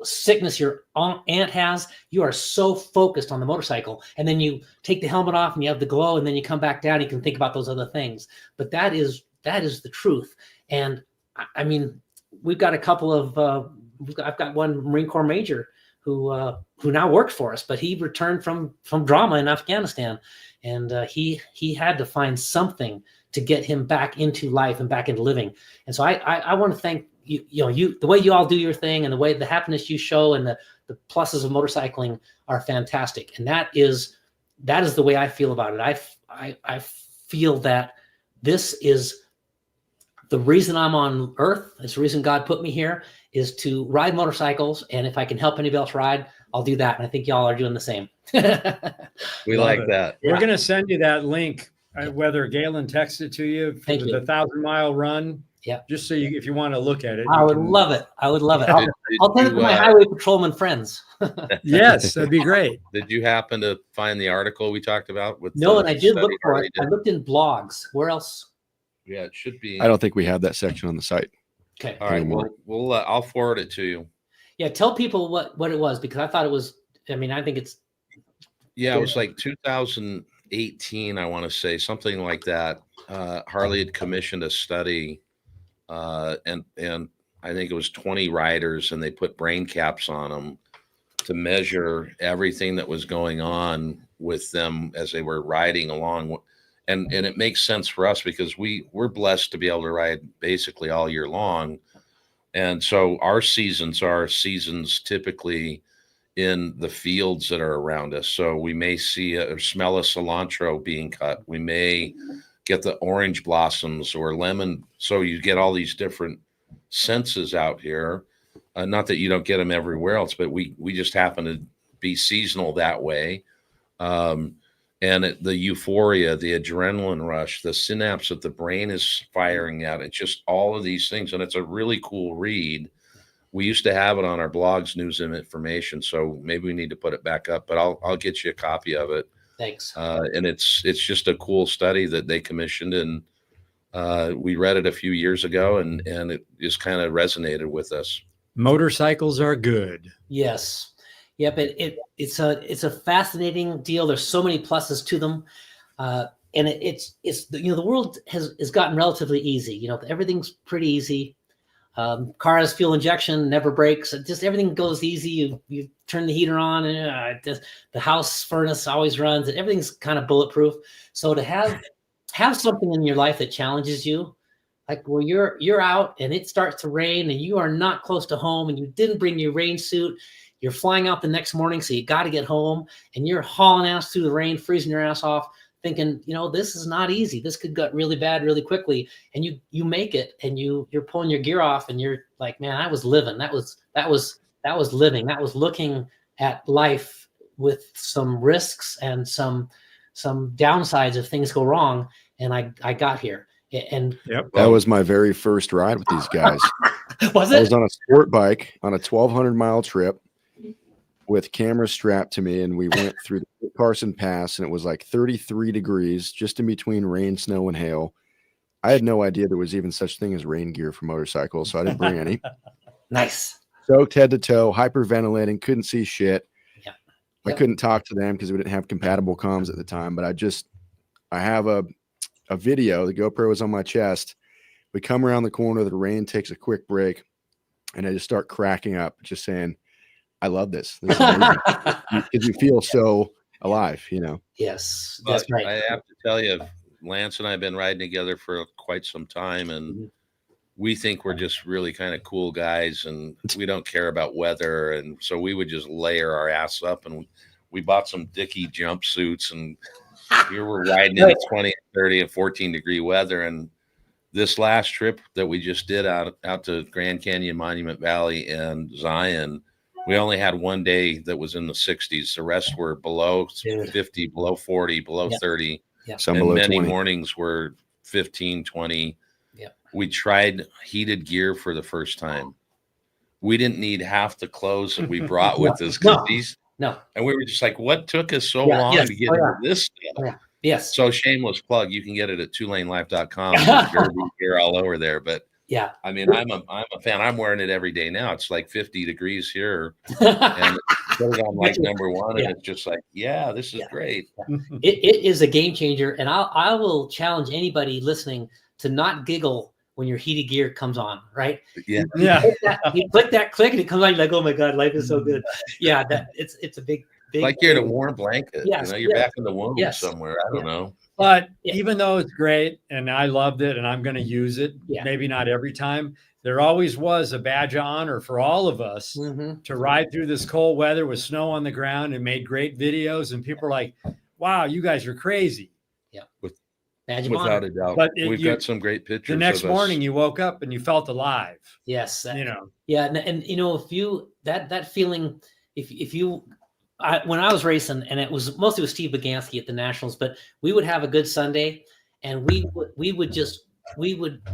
sickness your aunt has. You are so focused on the motorcycle, and then you take the helmet off and you have the glow, and then you come back down. You can think about those other things. But that is the truth. And I mean, we've got a couple of I've got one Marine Corps major who now works for us, but he returned from drama in Afghanistan, and he had to find something to get him back into life and back into living. And so I want to thank you, the way you all do your thing, and the way the happiness you show, and the pluses of motorcycling are fantastic. And that is the way I feel about it. I feel that this is the reason I'm on Earth. It's the reason God put me here, is to ride motorcycles. And if I can help anybody else ride, I'll do that. And I think y'all are doing the same. We like that. We're going to send you that link, whether Galen texts it to you for the 1,000-mile run. Yeah. Just so if you want to look at it. I would love it. I'll send it to my highway patrolman friends. Yes, that'd be great. Did you happen to find the article we talked about? No, and I did look for it. I looked in blogs. Where else? Yeah, it should be. I don't think we have that section on the site. Okay. All right. We'll I'll forward it to you. Yeah. Tell people what it was, because I thought it was, I think it's. Yeah, it was like 2018, I want to say, something like that. Harley had commissioned a study, and I think it was 20 riders, and they put brain caps on them to measure everything that was going on with them as they were riding along. And it makes sense for us, because we're blessed to be able to ride basically all year long. And so our seasons are seasons typically in the fields that are around us. So we may see or smell a cilantro being cut. We may get the orange blossoms or lemon. So you get all these different senses out here. Not that you don't get them everywhere else, but we just happen to be seasonal that way. And the euphoria, the adrenaline rush, the synapse that the brain is firing at, it's just all of these things. And it's a really cool read. We used to have it on our blogs, news and information. So maybe we need to put it back up, but I'll get you a copy of it. Thanks. And it's just a cool study that they commissioned, and we read it a few years ago, and it just kind of resonated with us. Motorcycles are good. Yes. Yep. It's a fascinating deal. There's so many pluses to them. And it's the world has gotten relatively easy. Everything's pretty easy. Car has fuel injection, never breaks. Just everything goes easy. You turn the heater on, and the house furnace always runs, and everything's kind of bulletproof. So to have something in your life that challenges you, like where you're out and it starts to rain and you are not close to home and you didn't bring your rain suit, you're flying out the next morning, so you got to get home, and you're hauling ass through the rain, freezing your ass off, thinking, this is not easy. This could get really bad really quickly. And you make it, and you're pulling your gear off, and you're like, man, I was living. That was living. That was looking at life with some risks and some downsides if things go wrong. And I got here. And that was my very first ride with these guys. Was it? I was on a sport bike on a 1,200-mile trip with cameras strapped to me, and we went through the Carson Pass, and it was like 33 degrees, just in between rain, snow, and hail. I had no idea there was even such thing as rain gear for motorcycles, so I didn't bring any. Nice. Soaked head to toe, hyperventilating, couldn't see shit. Yep. I couldn't talk to them because we didn't have compatible comms at the time, but I have a video. The GoPro was on my chest. We come around the corner, the rain takes a quick break, and I just start cracking up, just saying, I love this. This is amazing. Because you feel so alive, Yes, that's right. I have to tell you, Lance and I have been riding together for quite some time, and we think we're just really kind of cool guys, and we don't care about weather. And so we would just layer our ass up, and we bought some Dickie jumpsuits, and we were riding in 20, 30, and 14-degree weather. And this last trip that we just did out to Grand Canyon, Monument Valley, and Zion, we only had one day that was in the 60s. The rest were below 50, below 40, below 30. Some and below many 20. mornings were 15, 20. Yep. We tried heated gear for the first time. We didn't need half the clothes that we brought with us. No. And we were just like, what took us so long to get into this stuff? Yeah. Yes. So shameless plug. You can get it at 2LaneLIVE.com. There's Derby gear all over there. But yeah, I mean, I'm a fan. I'm wearing it every day now. It's like 50 degrees here. And put it on like number one. And it's just like, this is great. It is a game changer. And I will challenge anybody listening to not giggle when your heated gear comes on, right? Yeah. You click that click and it comes on. You're like, oh my God, life is so good. Yeah, it's a big. Like you're in a warm blanket. Yes, you're back in the womb somewhere. I don't know. But even though it's great and I loved it and I'm going to use it, maybe not every time, there always was a badge of honor for all of us to ride through this cold weather with snow on the ground and made great videos. And people are like, wow, you guys are crazy. Yeah. Without a doubt. But we've got some great pictures. The next morning you woke up and you felt alive. Yes. Yeah. And if you, that feeling, if you, when I was racing, and it was mostly with Steve Bagansky at the Nationals, but we would have a good Sunday, and we would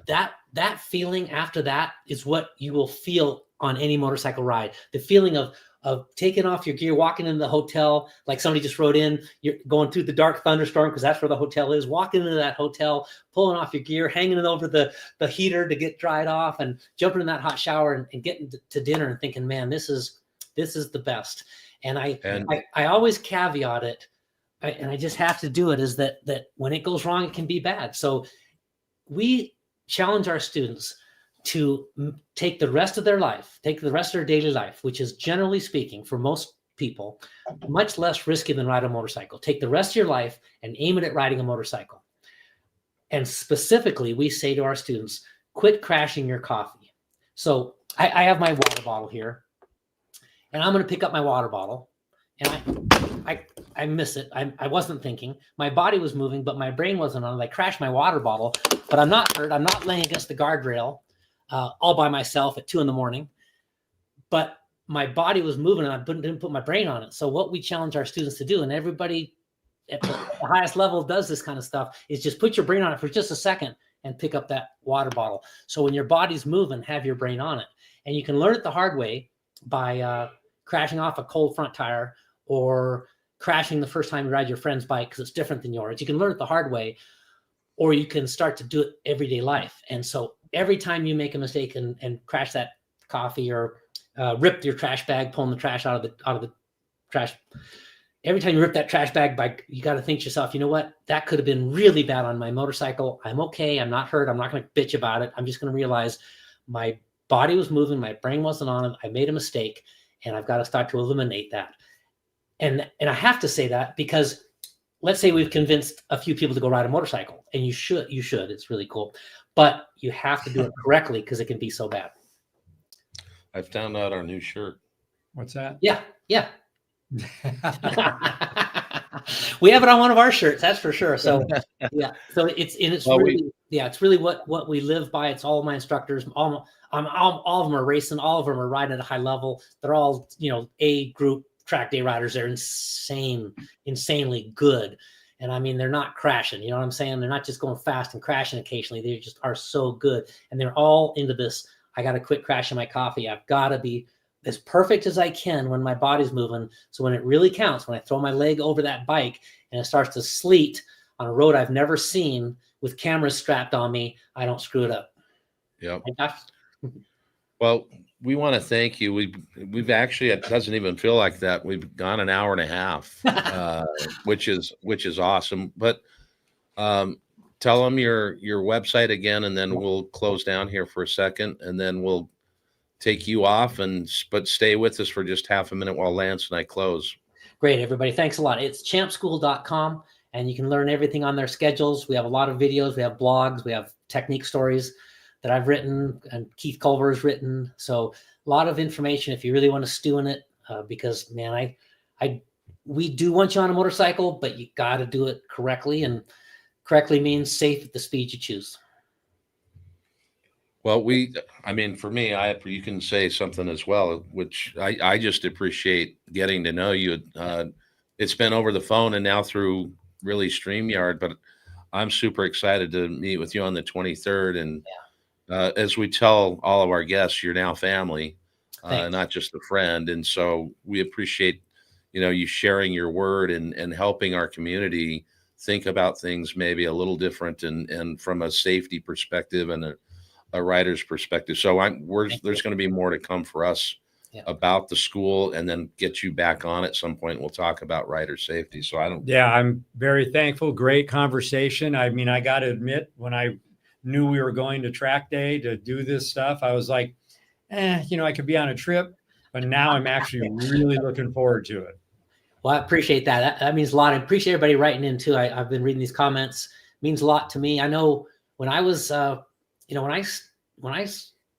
that feeling after that is what you will feel on any motorcycle ride. The feeling of taking off your gear, walking into the hotel, like somebody just rode in, you're going through the dark thunderstorm because that's where the hotel is, walking into that hotel, pulling off your gear, hanging it over the heater to get dried off, and jumping in that hot shower and getting to dinner and thinking, man, this is the best. And I always caveat it, and I just have to do it, is that when it goes wrong, it can be bad. So we challenge our students to take the rest of their life, take the rest of their daily life, which is generally speaking for most people, much less risky than ride a motorcycle. Take the rest of your life and aim it at riding a motorcycle. And specifically, we say to our students, quit crashing your coffee. So I have my water bottle here. And I'm going to pick up my water bottle, and I miss it. I wasn't thinking. My body was moving, but my brain wasn't on it. I crashed my water bottle, but I'm not hurt. I'm not laying against the guardrail all by myself at 2 a.m. but my body was moving and I didn't put my brain on it. So what we challenge our students to do, and everybody at the highest level does this kind of stuff, is just put your brain on it for just a second and pick up that water bottle. So when your body's moving, have your brain on it. And you can learn it the hard way by crashing off a cold front tire or crashing the first time you ride your friend's bike because it's different than yours. You can learn it the hard way, or you can start to do it everyday life. And so every time you make a mistake and crash that coffee or rip your trash bag, pulling the trash out of the trash. Every time you rip that trash bag, you got to think to yourself, you know what? That could have been really bad on my motorcycle. I'm okay. I'm not hurt. I'm not going to bitch about it. I'm just going to realize my body was moving. My brain wasn't on it. I made a mistake, and I've got to start to eliminate that. And I have to say that because let's say we've convinced a few people to go ride a motorcycle, and you should. It's really cool, but you have to do it correctly because it can be so bad. I found out our new shirt. What's that? Yeah. We have it on one of our shirts, that's for sure. So yeah, so it's really what we live by. It's all of my instructors. All of them are racing. All of them are riding at a high level. They're all A group track day riders. They're insanely good. And I mean, they're not crashing. You know what I'm saying? They're not just going fast and crashing occasionally. They just are so good, and they're all into this. I got to quit crashing my coffee. I've got to be as perfect as I can when my body's moving. So when it really counts, when I throw my leg over that bike and it starts to sleet on a road I've never seen with cameras strapped on me, I don't screw it up. Yep. Well, we want to thank you. We've actually, it doesn't even feel like that. We've gone an hour and a half, which is awesome. But tell them your website again, and then we'll close down here for a second, and then we'll take you off, but stay with us for just half a minute while Lance and I close. Great, everybody. Thanks a lot. It's champschool.com, and you can learn everything on their schedules. We have a lot of videos. We have blogs. We have technique stories that I've written and Keith Culver's written. So a lot of information if you really want to stew in it, because, man, we do want you on a motorcycle, but you got to do it correctly, and correctly means safe at the speed you choose. Well, for me, you can say something as well, which I just appreciate getting to know you. It's been over the phone and now through really StreamYard, but I'm super excited to meet with you on the 23rd. And as we tell all of our guests, you're now family, not just a friend. And so we appreciate, you sharing your word and helping our community think about things maybe a little different and from a safety perspective and a rider's perspective. So there's going to be more to come for us about the school, and then get you back on at some point. We'll talk about rider safety. So I'm very thankful. Great conversation. I mean, I got to admit, when I knew we were going to track day to do this stuff, I was like, I could be on a trip, but now I'm actually really looking forward to it. Well, I appreciate that. That means a lot. I appreciate everybody writing in too. I've been reading these comments. It means a lot to me. I know when I was, when I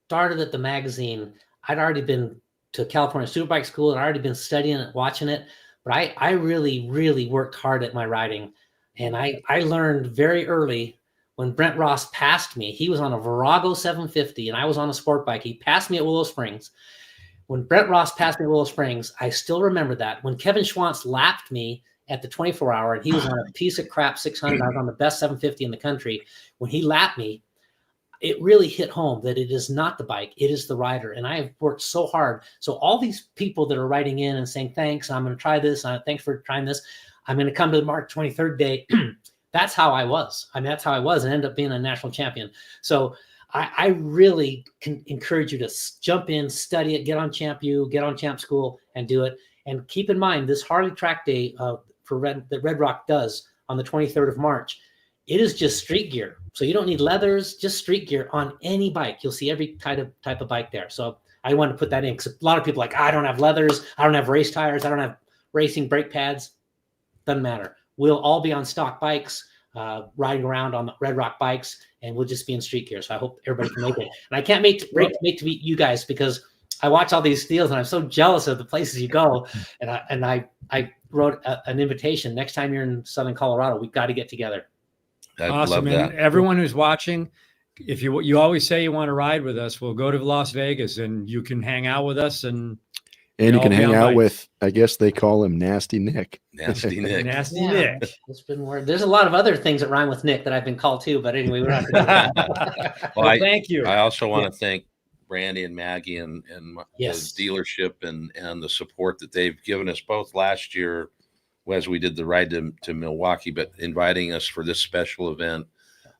started at the magazine, I'd already been to California Superbike School and I'd already been studying it, watching it. But I really, really worked hard at my riding. And I learned very early when Brent Ross passed me. He was on a Virago 750 and I was on a sport bike. He passed me at Willow Springs. When Brent Ross passed me at Willow Springs, I still remember that. When Kevin Schwantz lapped me at the 24-hour and he was on a piece of crap 600, I was on the best 750 in the country. When he lapped me, it really hit home that it is not the bike, it is the rider. And I have worked so hard. So all these people that are writing in and saying, thanks, I'm going to try this. Thanks for trying this. I'm going to come to the March 23rd day. That's how I was. That's how I was, and ended up being a national champion. So I really can encourage you to jump in, study it, get on Champ U, get on Champ School and do it. And keep in mind this Harley track day that Red Rock does on the 23rd of March, it is just street gear. So you don't need leathers, just street gear on any bike. You'll see every type of bike there. So I wanted to put that in because a lot of people are like, I don't have leathers, I don't have race tires, I don't have racing brake pads. Doesn't matter. We'll all be on stock bikes, riding around on the Red Rock bikes, and we'll just be in street gear. So I hope everybody can make it. And I can't wait to meet you guys because I watch all these deals and I'm so jealous of the places you go. And I wrote an invitation. Next time you're in Southern Colorado, we've got to get together. Awesome. And everyone who's watching, if you always say you want to ride with us, we'll go to Las Vegas and you can hang out with us and you can hang out bikes. with, I guess they call him Nasty Nick. Nasty Nick. Nasty Yeah. Nick. It's been more. There's a lot of other things that rhyme with Nick that I've been called too, but anyway, we're not going to do that. Well, Thank you. I also want to thank Brandy and Maggie and Yes. the dealership and the support that they've given us both last year as we did the ride to Milwaukee, but inviting us for this special event.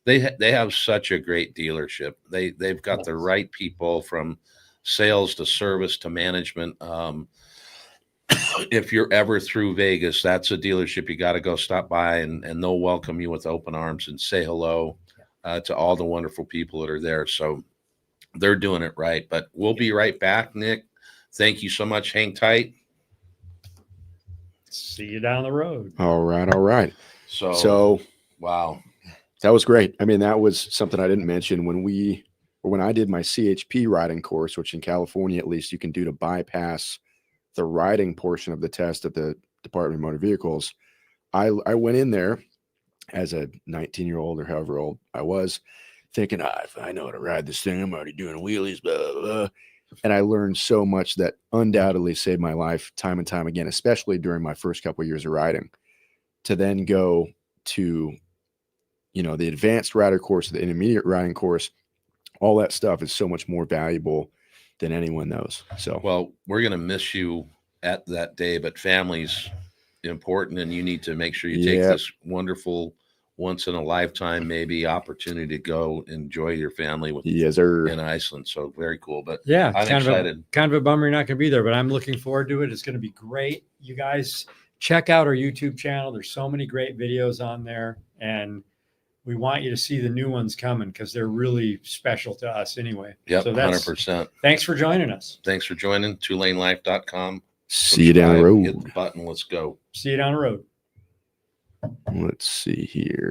They have such a great dealership. They've got the right people from sales to service to management. If you're ever through Vegas, that's a dealership you got to go stop by, and they'll welcome you with open arms and say hello to all the wonderful people that are there. So they're doing it right. But we'll be right back, Nick. Thank you so much. Hang tight. See you down the road. All right. So wow. That was great. I mean, that was something I didn't mention when I did my CHP riding course, which in California, at least, you can do to bypass the riding portion of the test at the Department of Motor Vehicles. I went in there as a 19-year-old or however old I was, thinking, if I know how to ride this thing, I'm already doing wheelies, blah, blah, blah. And I learned so much that undoubtedly saved my life time and time again, especially during my first couple of years of riding, to then go to the advanced rider course, the intermediate riding course. All that stuff is so much more valuable than anyone knows. So, well, we're going to miss you at that day, but family's important, and you need to make sure you take this wonderful once in a lifetime, maybe opportunity to go enjoy your family with in Iceland. So very cool. But yeah, I'm excited. Kind of a bummer you're not going to be there, but I'm looking forward to it. It's going to be great. You guys check out our YouTube channel. There's so many great videos on there, and we want you to see the new ones coming because they're really special to us anyway. Yep, so 100%. Thanks for joining us. Thanks for joining. 2LaneLIVE.com. See you down the road. Hit the button. Let's go. See you down the road. Let's see here.